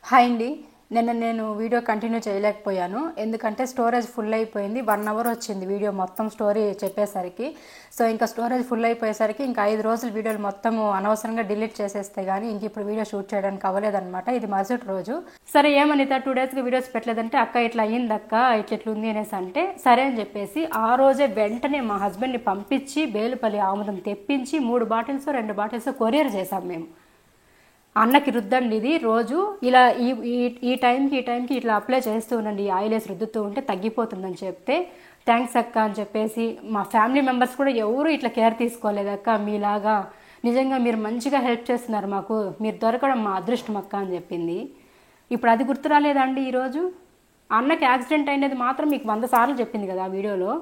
Hi అండి. నేను video continue చేయలేకపోయాను. ఎందుకంటే స్టోరేజ్ ఫుల్ అయిపోయింది. 1 అవర్ వచ్చింది వీడియో మొత్తం స్టోరీ చెప్పేసరికి. సో ఇంకా స్టోరేజ్ ఫుల్ అయిపోయేసరికి ఇంకా 5 రోజులు వీడియోలు మొత్తం అనవసరంగా డిలీట్ చేసేస్తే కానీ ఇంక ఇప్పుడు వీడియో షూట్ చేయడానికి అవ్వలేదన్నమాట. ఇది మరుసటి రోజు. సరే ఏమనిత 2 డేస్కి వీడియోస్ పెట్టలేదంటే అక్క ఇట్లా అయ్యింది అక్క ఇట్లెట్లుంది అనేసి అంటే సరే అని చెప్పేసి ఆ రోజే వెంటనే మా హస్బెండ్ని పంపించి బేలుపల్లి ఆముదం తెప్పించి 3 బాటిల్స్ 2 బాటిల్స్ కొరియర్ చేసాం మేము. అన్నకి రుద్దండి ఇది రోజు ఇలా ఈ టైంకి ఇట్లా అప్లై చేస్తూ ఉండండి, ఈ ఆయిల్ వేసి రుద్దుతూ ఉంటే తగ్గిపోతుందని చెప్తే థ్యాంక్స్ అక్క అని చెప్పేసి మా ఫ్యామిలీ మెంబర్స్ కూడా ఎవరు ఇట్లా కేర్ తీసుకోలేదు అక్క మీలాగా, నిజంగా మీరు మంచిగా హెల్ప్ చేస్తున్నారు మాకు, మీరు దొరకడం మా అదృష్టం అక్క అని చెప్పింది. ఇప్పుడు అది గుర్తు రాలేదండి ఈరోజు? అన్నకి యాక్సిడెంట్ అయినది మాత్రం మీకు 100 సార్లు చెప్పింది కదా ఆ వీడియోలో.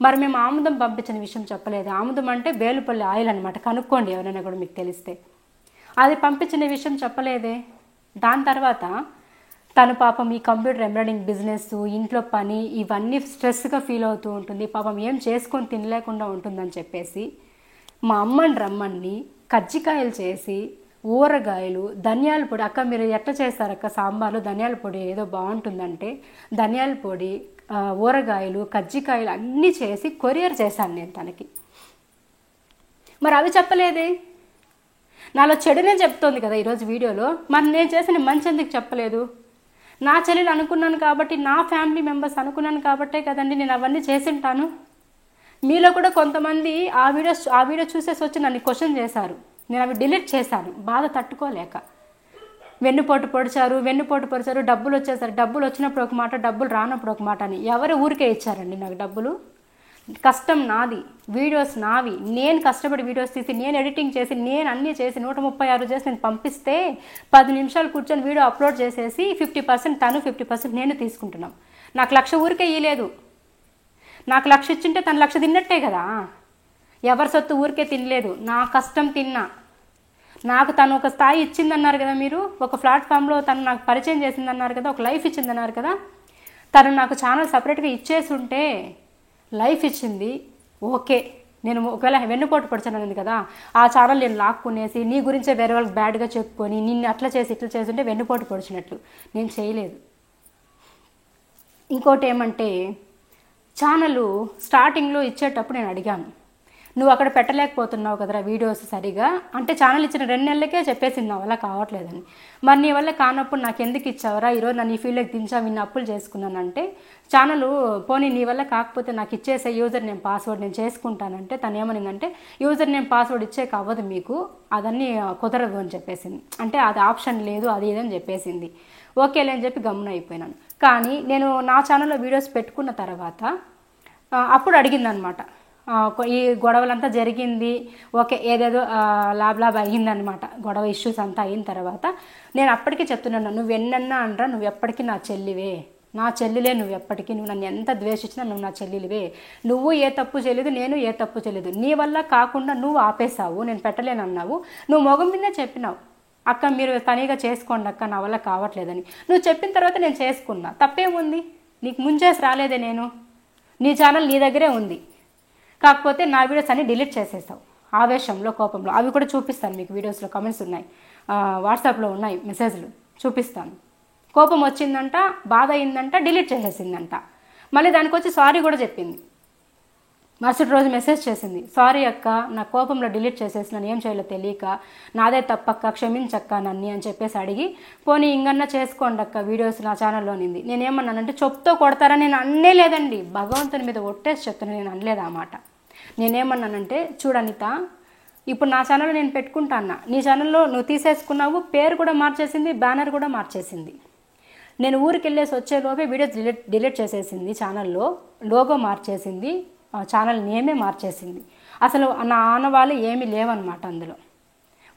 మరి మేము ఆముదం పంపించిన విషయం చెప్పలేదు. ఆముదం అంటే బేలుపల్లి ఆయిల్ అనమాట, కనుక్కోండి ఎవరైనా కూడా మీకు తెలిస్తే. అది పంపించిన విషయం చెప్పలేదే. దాని తర్వాత తను పాపం ఈ కంప్యూటర్ ఎంబ్రాయిడింగ్ బిజినెస్, ఇంట్లో పని ఇవన్నీ స్ట్రెస్గా ఫీల్ అవుతూ ఉంటుంది, పాపం ఏం చేసుకొని తినలేకుండా ఉంటుందని చెప్పేసి మా అమ్మని రమ్మని కజ్జికాయలు చేసి ఊరగాయలు ధనియాల పొడి, అక్క మీరు ఎట్లా చేస్తారక్క సాంబార్లో ధనియాల పొడి ఏదో బాగుంటుందంటే ధనియాల పొడి ఊరగాయలు కజ్జికాయలు అన్నీ చేసి కొరియర్ చేశాను నేను తనకి. మరి అవి చెప్పలేదే. నాలో చెడునే చెప్తోంది కదా ఈరోజు వీడియోలో. మరి నేను చేసిన మంచి ఎందుకు చెప్పలేదు? నా చెల్లెలు అనుకున్నాను కాబట్టి, నా ఫ్యామిలీ మెంబర్స్ అనుకున్నాను కాబట్టే కదండి నేను అవన్నీ చేసింటాను. మీలో కూడా కొంతమంది ఆ వీడియో చూసేసి వచ్చి నన్ను క్వశ్చన్ చేశారు. నేను అవి డిలీట్ చేశాను బాధ తట్టుకోలేక. వెన్నుపోటు పొడిచారు, డబ్బులు వచ్చేసారు, డబ్బులు వచ్చినప్పుడు ఒక మాట, డబ్బులు రానప్పుడు ఒక మాట అని. ఎవరు ఊరికే ఇచ్చారండి నాకు డబ్బులు? కష్టం నాది, వీడియోస్ నావి, నేను కష్టపడి వీడియోస్ తీసి నేను ఎడిటింగ్ చేసి నేను అన్నీ చేసి 136 చేసి నేను పంపిస్తే 10 నిమిషాలు కూర్చొని వీడియో అప్లోడ్ చేసేసి 50% తను 50% నేను తీసుకుంటున్నాం. నాకు 1,00,000 ఊరికే ఇయ్యలేదు. నాకు 1,00,000 ఇచ్చింటే తను 1,00,000 తిన్నట్టే కదా. ఎవరి సొత్తు ఊరికే తినలేదు, నా కష్టం తిన్నా. నాకు తను ఒక స్థాయి ఇచ్చిందన్నారు కదా మీరు, ఒక ప్లాట్ఫామ్లో తను నాకు పరిచయం చేసిందన్నారు కదా, ఒక లైఫ్ ఇచ్చిందన్నారు కదా. తను నాకు ఛానల్ సపరేట్గా ఇచ్చేసి ఉంటే లైఫ్ ఇచ్చింది ఓకే. నేను ఒకవేళ వెన్నుపోటు పొడిచాను కదా, ఆ ఛానల్ నేను లాక్కునేసి నీ గురించే వేరే వాళ్ళకి బ్యాడ్గా చెప్పుకొని నిన్ను అట్లా చేసి ఇట్లా చేసి ఉంటే వెన్నుపోటు పొడిచినట్లు. నేను చేయలేదు. ఇంకోటి ఏమంటే ఛానల్ స్టార్టింగ్లో ఇచ్చేటప్పుడు నేను అడిగాను, నువ్వు అక్కడ పెట్టలేకపోతున్నావు కదరా వీడియోస్ సరిగా అంటే. ఛానల్ ఇచ్చిన 2 నెలలకే చెప్పేసింది నా వల్ల కావట్లేదని. మరి నీ వల్ల కానప్పుడు నాకు ఎందుకు ఇచ్చావరా, ఈరోజు నన్ను ఈ ఫీల్డ్కి దించావు, ఇన్ని అప్పులు చేసుకున్నానంటే ఛానల్ పోనీ నీ వల్ల కాకపోతే నాకు ఇచ్చేసే యూజర్ నేమ్ పాస్వర్డ్ నేను చేసుకుంటానంటే తను ఏమనిందంటే యూజర్ నేమ్ పాస్వర్డ్ ఇచ్చేకి అవ్వదు మీకు, అదన్నీ కుదరదు అని చెప్పేసింది. అంటే అది ఆప్షన్ లేదు అది ఇదని చెప్పేసింది. ఓకేలే అని చెప్పి గమ్మున అయిపోయినాను. కానీ నేను నా ఛానల్లో వీడియోస్ పెట్టుకున్న తర్వాత అప్పుడు అడిగిందనమాట, ఈ గొడవలంతా జరిగింది ఓకే, ఏదేదో లాభ అయ్యిందనమాట, గొడవ ఇష్యూస్ అంతా అయిన తర్వాత నేను అప్పటికీ చెప్తున్నాను, నువ్వు ఎన్నన్నా అనరా, నువ్వు ఎప్పటికీ నా చెల్లివే, నా చెల్లిలే నువ్వు ఎప్పటికీ, నువ్వు నన్ను ఎంత ద్వేషించినా నువ్వు నా చెల్లివే, నువ్వు ఏ తప్పు చేయలేదు నేను ఏ తప్పు చేయలేదు, నీ వల్ల కాకుండా నువ్వు ఆపేశావు, నేను పెట్టలేనన్నావు, నువ్వు మొగం మీదే చెప్పినావు అక్క మీరు తనీగా చేసుకోండి అక్క నా వల్ల కావట్లేదని. నువ్వు చెప్పిన తర్వాత నేను చేసుకున్నా, తప్పేముంది? నీకు ముంచేసి రాలేదే నేను, నీ ఛానల్ నీ దగ్గరే ఉంది, కాకపోతే నా వీడియోస్ అన్ని డిలీట్ చేసేసావు ఆవేశంలో కోపంలో. అవి కూడా చూపిస్తాను మీకు, వీడియోస్లో కమెంట్స్ ఉన్నాయి, వాట్సాప్లో ఉన్నాయి మెసేజ్లు చూపిస్తాను. కోపం వచ్చిందంట, బాధ అయిందంట, డిలీట్ చేసేసిందంట. మళ్ళీ దానికి వచ్చి సారీ కూడా చెప్పింది. మరుసటి రోజు మెసేజ్ చేసింది, సారీ అక్క నా కోపంలో డిలీట్ చేసేసినాను, ఏం చేయాలో తెలియక, నాదే తప్పక్క క్షమించక్క నన్ను అని చెప్పేసి అడిగి పోనీ ఇంకన్నా చేసుకోండి అక్క వీడియోస్ నా ఛానల్లో నింది. నేనేమన్నానంటే చెప్తో కొడతారా, నేను అన్నే లేదండి, భగవంతుని మీద ఒట్టేసి చెప్తాను, నేను అనలేదు ఆ మాట. నేనేమన్నానంటే చూడనిత, ఇప్పుడు నా ఛానల్లో నేను పెట్టుకుంటాను, నీ ఛానల్లో నువ్వు తీసేసుకున్నావు, పేరు కూడా మార్చేసింది, బ్యానర్ కూడా మార్చేసింది. నేను ఊరికి వెళ్ళేసి వచ్చేలోపే వీడియోస్ డిలీట్ చేసేసింది, ఛానల్లో లోగో మార్చేసింది, ఛానల్ నేమే మార్చేసింది. అసలు నా ఆనవాళ్ళు ఏమీ లేవన్నమాట అందులో.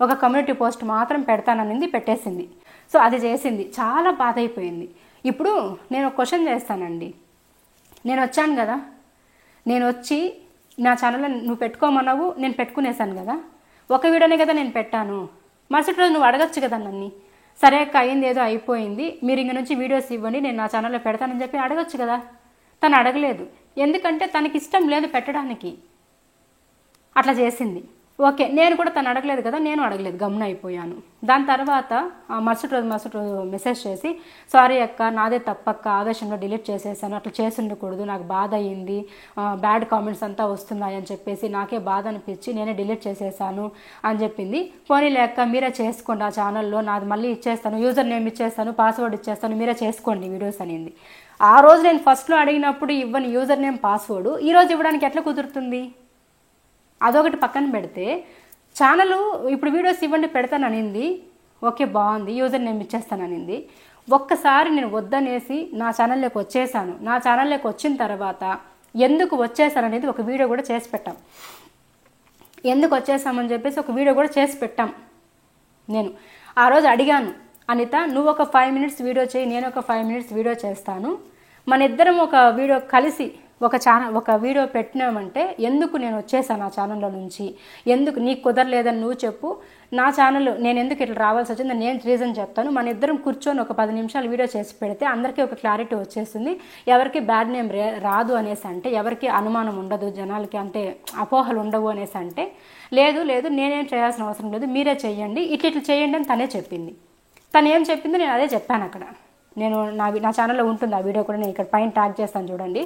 ఒక కమ్యూనిటీ పోస్ట్ మాత్రం పెడతాననింది, పెట్టేసింది. సో అది చేసింది, చాలా బాధ అయిపోయింది. ఇప్పుడు నేను ఒక క్వశ్చన్ చేస్తానండి, నేను వచ్చాను కదా, నేను వచ్చి నా ఛానల్లో నువ్వు పెట్టుకోమన్నావు, నేను పెట్టుకునేసాను కదా, ఒక వీడియోనే కదా నేను పెట్టాను, మరుసటి రోజు నువ్వు అడగచ్చు కదా నన్ను, సరే అక్క అయింది ఏదో అయిపోయింది మీరు ఇంక నుంచి వీడియోస్ ఇవ్వండి నేను నా ఛానల్లో పెడతానని చెప్పి అడగచ్చు కదా. తను అడగలేదు, ఎందుకంటే తనకి ఇష్టం లేదు పెట్టడానికి, అట్లా చేసింది. ఓకే, నేను కూడా తను అడగలేదు కదా, నేను అడగలేదు, గమ్మున అయిపోయాను. దాని తర్వాత మరుసటి రోజు మెసేజ్ చేసి, సారీ అక్క, నాదే తప్పక్క, ఆవేశంలో డిలీట్ చేసేసాను, అట్లా చేసి ఉండకూడదు, నాకు బాధ అయ్యింది, బ్యాడ్ కామెంట్స్ అంతా వస్తున్నాయి అని చెప్పేసి నాకే బాధ అనిపించి నేనే డిలీట్ చేసేసాను అని చెప్పింది. పోనీలే అక్క, మీరే చేసుకోండి, ఆ ఛానల్లో నాది మళ్ళీ ఇచ్చేస్తాను, యూజర్ నేమ్ ఇచ్చేస్తాను, పాస్వర్డ్ ఇచ్చేస్తాను, మీరే చేసుకోండి వీడియోస్ అనింది. ఆ రోజు నేను ఫస్ట్లో అడిగినప్పుడు ఇవ్వని యూజర్ నేమ్ పాస్వర్డ్ ఈరోజు ఇవ్వడానికి ఎట్లా కుదురుతుంది? అదొకటి పక్కన పెడితే, ఛానల్ ఇప్పుడు వీడియోస్ ఇవ్వండి పెడతాననింది, ఓకే బాగుంది, యూజర్ నేమ్ ఇచ్చేస్తాననింది. ఒక్కసారి నేను వద్దనేసి నా ఛానల్లోకి వచ్చేసాను. నా ఛానల్లోకి వచ్చిన తర్వాత ఎందుకు వచ్చేసాననేది ఒక వీడియో కూడా చేసి పెట్టాం. ఎందుకు వచ్చేసామని చెప్పేసి ఒక వీడియో కూడా చేసి పెట్టాం. నేను ఆ రోజు అడిగాను, అనిత నువ్వు ఒక 5 minutes వీడియో చేయి, నేను ఒక 5 minutes వీడియో చేస్తాను, మన ఇద్దరం ఒక వీడియో కలిసి ఒక వీడియో పెట్టినామంటే ఎందుకు నేను వచ్చేసాను ఆ ఛానల్లో నుంచి, ఎందుకు నీకు కుదరలేదని నువ్వు చెప్పు, నా ఛానల్ నేను ఎందుకు ఇట్లా రావాల్సి వచ్చింది నేను రీజన్ చెప్తాను, మన ఇద్దరం కూర్చొని ఒక 10 నిమిషాలు వీడియో చేసి పెడితే అందరికీ ఒక క్లారిటీ వచ్చేస్తుంది, ఎవరికి బ్యాడ్ నేమ్ రాదు అనేసి అంటే, ఎవరికి అనుమానం ఉండదు, జనాలకి అంటే అపోహలు ఉండవు అనేసి అంటే, లేదు నేనేం చేయాల్సిన అవసరం లేదు, మీరే చెయ్యండి, ఇట్లా చేయండి అని తనే చెప్పింది. తను ఏం చెప్పిందో నేను అదే చెప్పాను అక్కడ. నేను నా ఛానల్లో ఉంటుంది ఆ వీడియో కూడా, నేను ఇక్కడ పైన ట్యాగ్ చేస్తాను చూడండి.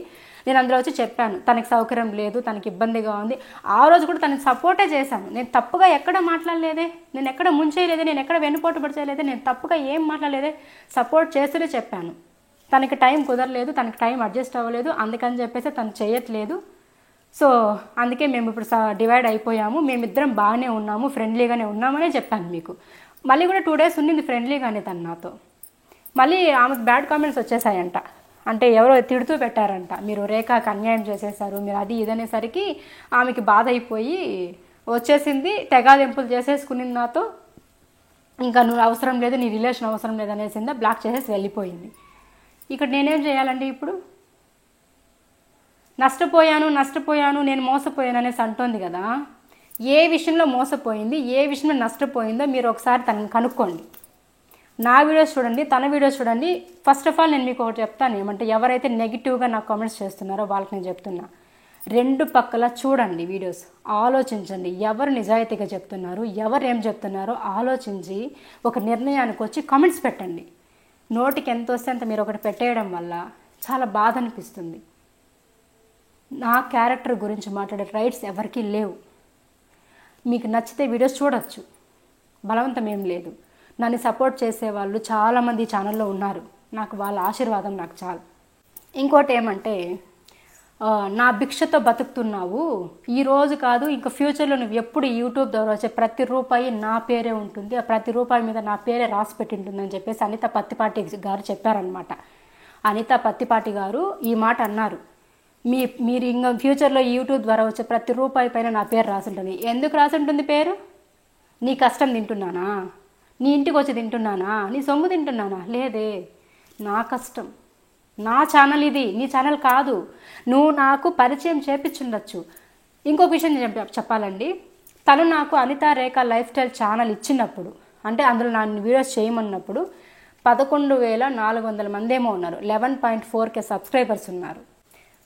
నేను అందులో వచ్చి చెప్పాను తనకి సౌకర్యం లేదు, తనకి ఇబ్బందిగా ఉంది. ఆ రోజు కూడా తనకి సపోర్టే చేశాను. నేను తప్పుగా ఎక్కడ మాట్లాడలేదే, నేను ఎక్కడ ముంచేయలేదే, నేను ఎక్కడ వెన్నుపోటు పడిచేయలేదే, నేను తప్పుగా ఏం మాట్లాడలేదే, సపోర్ట్ చేస్తూనే చెప్పాను. తనకి టైం కుదరలేదు, తనకి టైం అడ్జస్ట్ అవ్వలేదు, అందుకని చెప్పేసి తను చేయట్లేదు. సో అందుకే మేము ఇప్పుడు డివైడ్ అయిపోయాము, మేమిద్దరం బాగానే ఉన్నాము, ఫ్రెండ్లీగానే ఉన్నామనే చెప్పాను మీకు. మళ్ళీ కూడా 2 days ఉన్నింది ఫ్రెండ్లీగానే తను నాతో. మళ్ళీ ఆమెకు బ్యాడ్ కామెంట్స్ వచ్చేసాయంట, అంటే ఎవరో తిడుతూ పెట్టారంట, మీరు రేఖకి అన్యాయం చేసేసారు, మీరు అది ఇదనేసరికి ఆమెకి బాధ అయిపోయి వచ్చేసింది, తెగాదింపులు చేసేసుకునింది నాతో. ఇంకా నువ్వు అవసరం లేదు, నీ రిలేషన్ అవసరం లేదు అనేసిందా, బ్లాక్ చేసేసి వెళ్ళిపోయింది. ఇక్కడ నేనేం చేయాలండి ఇప్పుడు? నష్టపోయాను, నేను మోసపోయాను అనేసి అంటోంది కదా. ఏ విషయంలో మోసపోయింది, ఏ విషయంలో నష్టపోయిందో మీరు ఒకసారి తనని కనుక్కోండి. నా వీడియోస్ చూడండి, తన వీడియోస్ చూడండి. ఫస్ట్ ఆఫ్ ఆల్ నేను మీకు ఒకటి చెప్తాను, ఏమంటే ఎవరైతే నెగిటివ్గా నాకు కామెంట్స్ చేస్తున్నారో వాళ్ళకి నేను చెప్తున్నా, 2 పక్కల చూడండి వీడియోస్, ఆలోచించండి, ఎవరు నిజాయితీగా చెప్తున్నారు, ఎవరు ఏం చెప్తున్నారో ఆలోచించి ఒక నిర్ణయానికి వచ్చి కామెంట్స్ పెట్టండి. నోటికి ఎంత వస్తే అంత మీరు ఒకటి పెట్టేయడం వల్ల చాలా బాధ అనిపిస్తుంది. నా క్యారెక్టర్ గురించి మాట్లాడే రైట్స్ ఎవరికీ లేవు. మీకు నచ్చితే వీడియోస్ చూడొచ్చు, బలవంతం ఏం లేదు. నన్ను సపోర్ట్ చేసేవాళ్ళు చాలామంది ఛానల్లో ఉన్నారు, నాకు వాళ్ళ ఆశీర్వాదం నాకు చాలు. ఇంకోటి ఏమంటే, నా భిక్షతో బతుకుతున్నావు, ఈరోజు కాదు ఇంకా ఫ్యూచర్లో నువ్వు ఎప్పుడు యూట్యూబ్ ద్వారా వచ్చే ప్రతి రూపాయి నా పేరే ఉంటుంది, ఆ ప్రతి రూపాయి మీద నా పేరే రాసి పెట్టి ఉంటుందని చెప్పేసి అనిత పత్తిపాటి గారు చెప్పారనమాట. అనిత పత్తిపాటి గారు ఈ మాట అన్నారు, మీరు ఇంకా ఫ్యూచర్లో యూట్యూబ్ ద్వారా వచ్చే ప్రతి రూపాయి పైన నా పేరు రాసి ఉంటుంది. ఎందుకు రాసి ఉంటుంది పేరు? నీ కష్టం తింటున్నానా, నీ ఇంటికి వచ్చి తింటున్నానా, నీ సొమ్ము తింటున్నానా? లేదే, నా కష్టం, నా ఛానల్ ఇది, నీ ఛానల్ కాదు. నువ్వు నాకు పరిచయం చేపించుండొచ్చు. ఇంకొక విషయం చెప్పాలండి, తను నాకు అనిత రేఖ లైఫ్ స్టైల్ ఛానల్ ఇచ్చినప్పుడు, అంటే అందులో నా వీడియోస్ చేయమన్నప్పుడు 11,400 మంది ఏమో ఉన్నారు, 11.4K సబ్స్క్రైబర్స్ ఉన్నారు.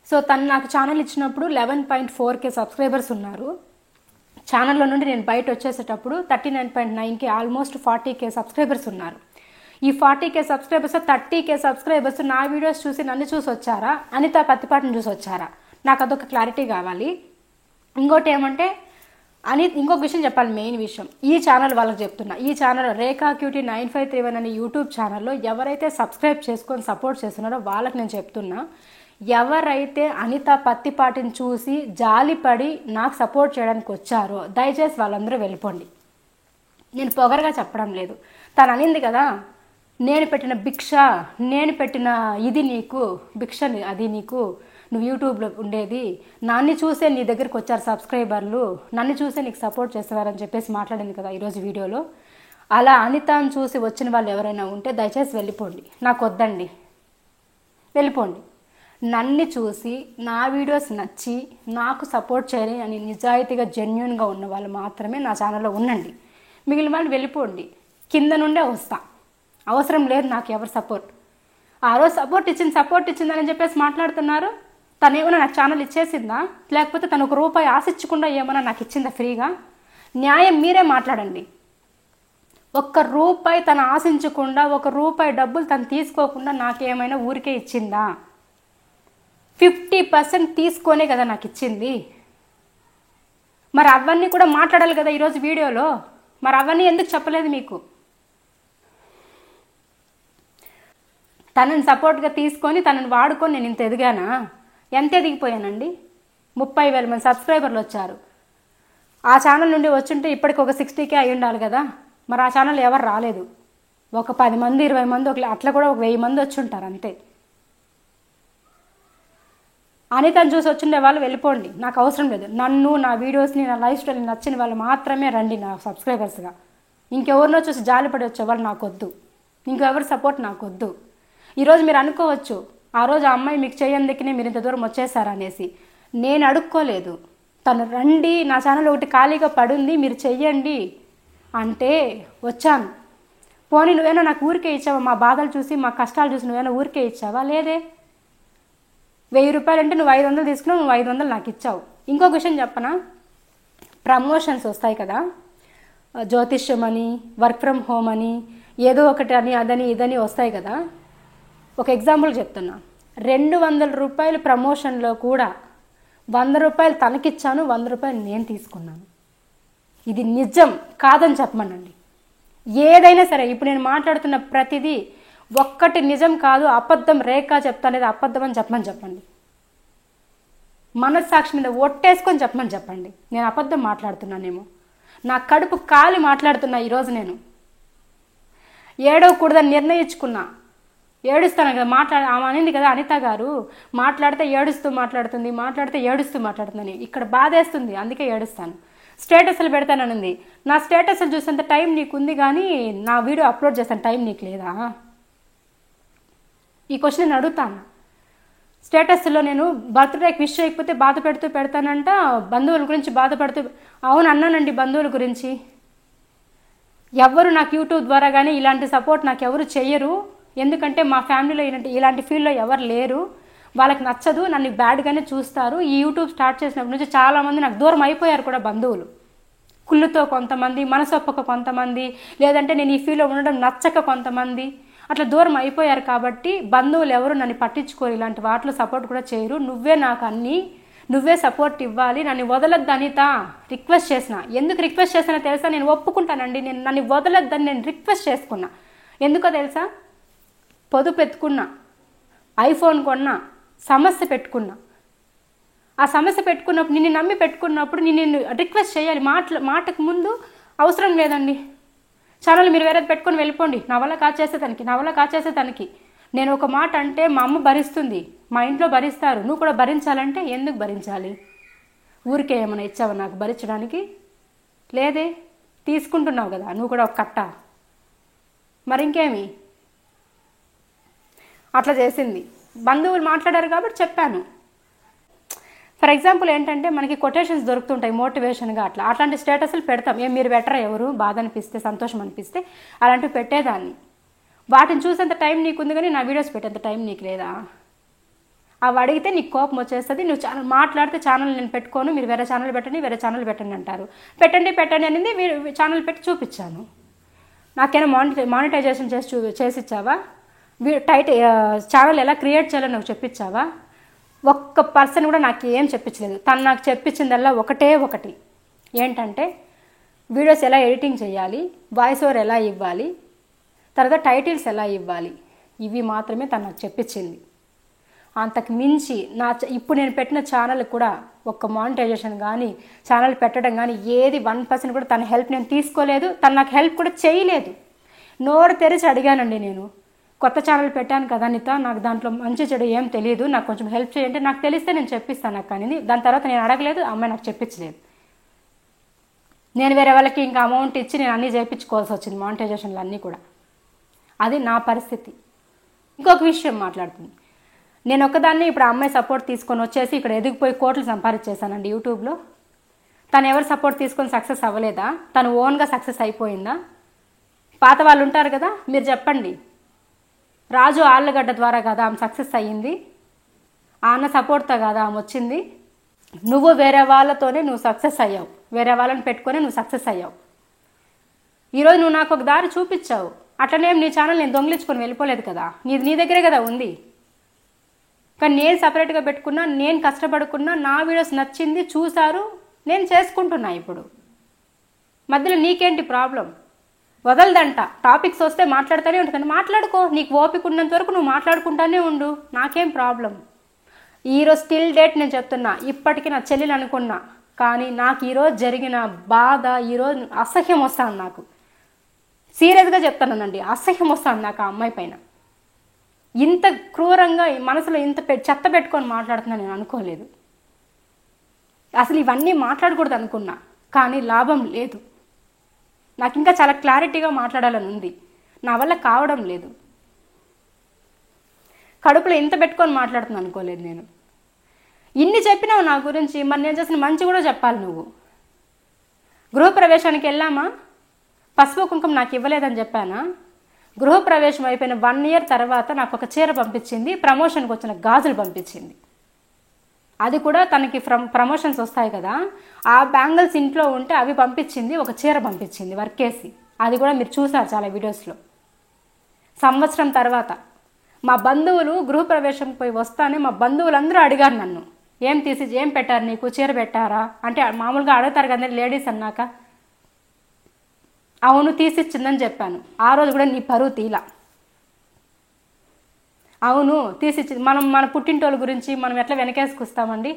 సో తను నాకు ఛానల్ ఇచ్చినప్పుడు 11.4K సబ్స్క్రైబర్స్ ఉన్నారు. ఛానల్లో నుండి నేను బయట వచ్చేసేటప్పుడు 39.9K, ఆల్మోస్ట్ 40K సబ్స్క్రైబర్స్ ఉన్నారు. ఈ 40K సబ్స్క్రైబర్స్ 30K సబ్స్క్రైబర్స్ నా వీడియోస్ చూసి నన్ను చూసి వచ్చారా, అనిత పత్తిపాటిని చూసి వచ్చారా? నాకు అదొక క్లారిటీ కావాలి. ఇంకోటి ఏమంటే, ఇంకొక విషయం చెప్పాలి, మెయిన్ విషయం ఈ ఛానల్ వాళ్ళకి చెప్తున్నా. ఈ ఛానల్ రేఖా క్యూటీ 9531 అనే యూట్యూబ్ ఛానల్లో ఎవరైతే సబ్స్క్రైబ్ చేసుకొని సపోర్ట్ చేస్తున్నారో వాళ్ళకి నేను చెప్తున్నా, ఎవరైతే అనిత పత్తిపాటిని చూసి జాలిపడి నాకు సపోర్ట్ చేయడానికి వచ్చారో దయచేసి వాళ్ళందరూ వెళ్ళిపోండి. నేను పొగరగా చెప్పడం లేదు. తను అనింది కదా, నేను పెట్టిన భిక్ష, నేను పెట్టిన ఇది నీకు భిక్ష, అది నీకు, నువ్వు యూట్యూబ్లో ఉండేది, నన్ను చూసే నీ దగ్గరికి వచ్చారు సబ్స్క్రైబర్లు, నన్ను చూసే నీకు సపోర్ట్ చేసేవారని చెప్పేసి మాట్లాడింది కదా ఈరోజు వీడియోలో. అలా అనితను చూసి వచ్చిన వాళ్ళు ఎవరైనా ఉంటే దయచేసి వెళ్ళిపోండి, నాకు వద్దండి, వెళ్ళిపోండి. నన్ను చూసి నా వీడియోస్ నచ్చి నాకు సపోర్ట్ చేయాలి అని నిజాయితీగా జెన్యూన్గా ఉన్న వాళ్ళు మాత్రమే నా ఛానల్లో ఉండండి. మిగిలిన వాళ్ళు వెళ్ళిపోండి, కింద నుండే వస్తా, అవసరం లేదు నాకు ఎవరు సపోర్ట్. ఆ రోజు సపోర్ట్ ఇచ్చిందని చెప్పేసి మాట్లాడుతున్నారు. తను ఏమైనా నాకు ఛానల్ ఇచ్చేసిందా, లేకపోతే తను 1 రూపాయి ఆశించకుండా ఏమైనా నాకు ఇచ్చిందా ఫ్రీగా? న్యాయం మీరే మాట్లాడండి. ఒక్క రూపాయి తను ఆశించకుండా, ఒక రూపాయి డబ్బులు తను తీసుకోకుండా నాకేమైనా ఊరికే ఇచ్చిందా? 50% తీసుకొనే కదా నాకు ఇచ్చింది. మరి అవన్నీ కూడా మాట్లాడాలి కదా ఈరోజు వీడియోలో. మరి అవన్నీ ఎందుకు చెప్పలేదు మీకు? తనని సపోర్ట్గా తీసుకొని తనని వాడుకొని నేను ఇంత ఎదిగానా? ఎంత ఎదిగిపోయానండి? 30,000 మంది సబ్స్క్రైబర్లు వచ్చారు. ఆ ఛానల్ నుండి వచ్చుంటే ఇప్పటికి ఒక 60K అయి ఉండాలి కదా. మరి ఆ ఛానల్ ఎవరు రాలేదు. ఒక 10 మంది 20 మంది అట్లా కూడా ఒక 1000 మంది వచ్చి ఉంటారు అంతే. అనితను చూసి వచ్చిండే వాళ్ళు వెళ్ళిపోండి, నాకు అవసరం లేదు. నన్ను, నా వీడియోస్ని, నా లైఫ్ స్టైల్ని నచ్చిన వాళ్ళు మాత్రమే రండి నా సబ్స్క్రైబర్స్గా. ఇంకెవరినో చూసి జాలిపడి వచ్చేవాళ్ళు నాకొద్దు, ఇంకెవరి సపోర్ట్ నాకొద్దు. ఈరోజు మీరు అనుకోవచ్చు, ఆ రోజు ఆ అమ్మాయి మీకు చేయందుకనే మీరు ఇంత దూరం వచ్చేసారనేసి. నేను అడుక్కోలేదు. తను రండి, నా ఛానల్ ఒకటి ఖాళీగా పడుంది, మీరు చెయ్యండి అంటే వచ్చాను. పోనీ నువ్వేనా నాకు ఊరికే ఇచ్చావా? మా బాధలు చూసి, మా కష్టాలు చూసి నువ్వేనా ఊరికే ఇచ్చావా? లేదే. 1000 రూపాయలు అంటే నువ్వు 500 తీసుకున్నావు, నువ్వు 500 నాకు ఇచ్చావు. ఇంకొక విషయం చెప్పనా, ప్రమోషన్స్ వస్తాయి కదా, జ్యోతిష్యం అని, వర్క్ ఫ్రమ్ హోమ్ అని, ఏదో ఒకటి అని, అదని ఇదని వస్తాయి కదా. ఒక ఎగ్జాంపుల్ చెప్తున్నా. 200 రూపాయలు ప్రమోషన్లో కూడా 100 రూపాయలు తనకిచ్చాను, 100 రూపాయలు నేను తీసుకున్నాను. ఇది నిజం కాదని చెప్పమనండి. ఏదైనా సరే ఇప్పుడు నేను మాట్లాడుతున్న ప్రతిదీ ఒక్కటి నిజం కాదు, అబద్ధం రేఖ చెప్తానేది అబద్ధం అని చెప్పండి. మనస్సాక్షి మీద ఒట్టేసుకొని చెప్పండి. నేను అబద్ధం మాట్లాడుతున్నానేమో, నా కడుపు కాలి మాట్లాడుతున్నా. ఈరోజు నేను ఏడవకూడదని నిర్ణయించుకున్నా. ఏడుస్తాను కదా, ఆమె అనింది కదా అనిత గారు, మాట్లాడితే ఏడుస్తూ మాట్లాడుతుంది, మాట్లాడితే ఏడుస్తూ మాట్లాడుతుందని. ఇక్కడ బాధేస్తుంది, అందుకే ఏడుస్తాను. స్టేటస్లు పెడతాననింది. నా స్టేటస్లు చూసేంత టైం నీకుంది కానీ నా వీడియో అప్లోడ్ చేసాను టైం నీకు లేదా? ఈ క్వశ్చన్ నేను అడుగుతాను. స్టేటస్లో నేను బర్త్డేకి విష్ చేయకపోతే బాధ పెడుతూ పెడతానంట, బంధువుల గురించి బాధపడుతూ. అవును అన్నానండి, బంధువుల గురించి. ఎవరు నాకు యూట్యూబ్ ద్వారా కానీ ఇలాంటి సపోర్ట్ నాకు ఎవరు చెయ్యరు. ఎందుకంటే మా ఫ్యామిలీలో ఇలాంటి ఫీల్డ్లో ఎవరు లేరు. వాళ్ళకి నచ్చదు, నన్ను బ్యాడ్గానే చూస్తారు. ఈ యూట్యూబ్ స్టార్ట్ చేసినప్పటి నుంచి చాలామంది నాకు దూరం అయిపోయారు కూడా. బంధువులు కుళ్ళుతో కొంతమంది, మనసొప్పక కొంతమంది, లేదంటే నేను ఈ ఫీల్డ్లో ఉండడం నచ్చక కొంతమంది అట్లా దూరం అయిపోయారు. కాబట్టి బంధువులు ఎవరు నన్ను పట్టించుకోరు, ఇలాంటి వాటిలో సపోర్ట్ కూడా చేయరు. నువ్వే నాకు అన్నీ, నువ్వే సపోర్ట్ ఇవ్వాలి, నన్ను వదలొద్దు అనిత రిక్వెస్ట్ చేసిన. ఎందుకు రిక్వెస్ట్ చేసినా తెలుసా? నేను ఒప్పుకుంటానండి, నేను నన్ను వదలొద్దని నేను రిక్వెస్ట్ చేసుకున్నా. ఎందుకో తెలుసా? పొదుపు ఎత్తుకున్నా, ఐఫోన్ కొన్నా, సమస్య పెట్టుకున్నా. ఆ సమస్య పెట్టుకున్నప్పుడు, నిన్ను నమ్మి పెట్టుకున్నప్పుడు నేను రిక్వెస్ట్ చేయాలి. మాటకు ముందు అవసరం లేదండి, ఛానల్ మీరు వేరేది పెట్టుకొని వెళ్ళిపోండి, నా వల్ల కాచేసేదానికి నేను ఒక మాట అంటే మా అమ్మ భరిస్తుంది, మా ఇంట్లో భరిస్తారు, నువ్వు కూడా భరించాలంటే ఎందుకు భరించాలి? ఊరికే ఏమైనా ఇచ్చావా నాకు భరించడానికి? లేదే, తీసుకుంటున్నావు కదా నువ్వు కూడా ఒక కట్ట. మరి ఇంకేమి? అట్లా చేసింది. బంధువులు మాట్లాడారు కాబట్టి చెప్పాను. ఫర్ ఎగ్జాంపుల్ ఏంటంటే మనకి కొటేషన్స్ దొరుకుతుంటాయి మోటివేషన్గా, అట్లాంటి స్టేటస్లు పెడతాం. మీరు బెటరా, ఎవరు బాధ అనిపిస్తే, సంతోషం అనిపిస్తే అలాంటివి పెట్టేదాన్ని. వాటిని చూసేంత టైం నీకుంది కానీ నా వీడియోస్ పెట్టేంత టైం నీకు లేదా? అవి అడిగితే నీకు కోపం వచ్చేస్తుంది. నువ్వు ఛానల్ మాట్లాడితే ఛానల్ నేను పెట్టుకోను, మీరు వేరే ఛానల్ పెట్టండి అంటారు. పెట్టండి అనేది ఛానల్ పెట్టి చూపించాను. నాకేనా మానిటైజేషన్ చేసి ఇచ్చావా? ఛానల్ ఎలా క్రియేట్ చేయాలో నాకు చెప్పించావా? ఒక్క పర్సన్ కూడా నాకు ఏం చెప్పించలేదు. తను నాకు చెప్పించిందల్లా ఒకటి ఏంటంటే వీడియోస్ ఎలా ఎడిటింగ్ చేయాలి, వాయిస్ ఓవర్ ఎలా ఇవ్వాలి, తర్వాత టైటిల్స్ ఎలా ఇవ్వాలి, ఇవి మాత్రమే తను నాకు చెప్పించింది. అంతకు మించి ఇప్పుడు నేను పెట్టిన ఛానల్ కూడా ఒక్క మానిటైజేషన్ కానీ, ఛానల్ పెట్టడం కానీ ఏది 1% కూడా తన హెల్ప్ నేను తీసుకోలేదు. తను నాకు హెల్ప్ కూడా చేయలేదు. నోరు తెరిచి అడిగానండి నేను, కొత్త ఛానల్ పెట్టాను కదా అనిత, నాకు దాంట్లో మంచి చెడు ఏం తెలియదు, నాకు కొంచెం హెల్ప్ చేయంటే నాకు తెలిస్తే నేను చెప్పిస్తాను నాకు అనేది. దాని తర్వాత నేను అడగలేదు, అమ్మాయి నాకు చెప్పించలేదు. నేను వేరే వాళ్ళకి ఇంకా అమౌంట్ ఇచ్చి నేను అన్నీ చేయించుకోవాల్సి వచ్చింది, మానిటైజేషన్లు అన్నీ కూడా. అది నా పరిస్థితి. ఇంకొక విషయం మాట్లాడుతుంది. నేను ఒకదాన్ని ఇప్పుడు అమ్మాయి సపోర్ట్ తీసుకొని వచ్చేసి ఇక్కడ ఎదిగిపోయి కోట్లు సంపాదించేశానండి యూట్యూబ్లో. తను ఎవరు సపోర్ట్ తీసుకొని సక్సెస్ అవ్వలేదా? తను ఓన్గా సక్సెస్ అయిపోయిందా? పాత వాళ్ళు ఉంటారు కదా, మీరు చెప్పండి. రాజు ఆళ్ళగడ్డ ద్వారా కదా ఆమె సక్సెస్ అయ్యింది, ఆ అన్న సపోర్ట్తో కదా ఆమె వచ్చింది. నువ్వు వేరే వాళ్ళతోనే నువ్వు సక్సెస్ అయ్యావు. వేరే వాళ్ళని పెట్టుకొని నువ్వు సక్సెస్ అయ్యావు. ఈరోజు నువ్వు నాకు ఒక దారి చూపించావు. అట్లనే నీ ఛానల్ నేను దొంగిలించుకొని వెళ్ళిపోలేదు కదా, నీ దగ్గరే కదా ఉంది. కానీ నేను సపరేట్గా పెట్టుకున్నా, నేను కష్టపడుకున్నా, నా వీడియోస్ నచ్చింది, చూశారు, నేను చేసుకుంటున్నా. ఇప్పుడు మధ్యలో నీకేంటి ప్రాబ్లం? వదలదంట. టాపిక్స్ వస్తే మాట్లాడుతూనే ఉంటుంది. మాట్లాడుకో, నీకు ఓపిక ఉన్నంత వరకు నువ్వు మాట్లాడుకుంటానే ఉండు, నాకేం ప్రాబ్లం. ఈరోజు స్టిల్ డేట్ నేను చెప్తున్నా, ఇప్పటికీ నా చెల్లెలు అనుకున్నా, కానీ నాకు ఈరోజు జరిగిన బాధ, ఈరోజు అసహ్యం వస్తాను. నాకు సీరియస్గా చెప్తానండి, అసహ్యం వస్తాను నాకు ఆ అమ్మాయి పైన. ఇంత క్రూరంగా మనసులో ఇంత చెత్త పెట్టుకొని మాట్లాడుతున్నా నేను అనుకోలేదు. అసలు ఇవన్నీ మాట్లాడకూడదు అనుకున్నా, కానీ లాభం లేదు. నాకు ఇంకా చాలా క్లారిటీగా మాట్లాడాలని ఉంది, నా వల్ల కావడం లేదు. కడుపులో ఇంత పెట్టుకొని మాట్లాడుతున్నాను అనుకోలేదు నేను. ఇన్ని చెప్పినావు నా గురించి, మరి నేను చేసిన మంచి కూడా చెప్పాలి నువ్వు. గృహప్రవేశానికి వెళ్ళామా, పసుపు కుంకుమ నాకు ఇవ్వలేదని చెప్పానా? గృహప్రవేశం అయిపోయిన 1 year తర్వాత నాకు ఒక చీర పంపించింది, ప్రమోషన్కి వచ్చిన గాజులు పంపించింది. అది కూడా తనకి ప్రమోషన్స్ వస్తాయి కదా, ఆ బ్యాంగిల్స్ ఇంట్లో ఉంటే అవి పంపించింది, ఒక చీర పంపించింది వర్కేసి. అది కూడా మీరు చూసారు చాలా వీడియోస్లో. సంవత్సరం తర్వాత మా బంధువులు గృహప్రవేశం పోయి వస్తానే మా బంధువులందరూ అడిగారు నన్ను, ఏం పెట్టారు నీకు, చీర పెట్టారా అంటే మామూలుగా అడుగుతారు కదా లేడీస్ అన్నాక. అవును తీసిచ్చిందని చెప్పాను. ఆ రోజు కూడా నీ పరువు తీలా. అవును తీసిచ్చింది. మన పుట్టింటోళ్ళ గురించి మనం ఎట్లా వెనకేసుకొస్తామండి,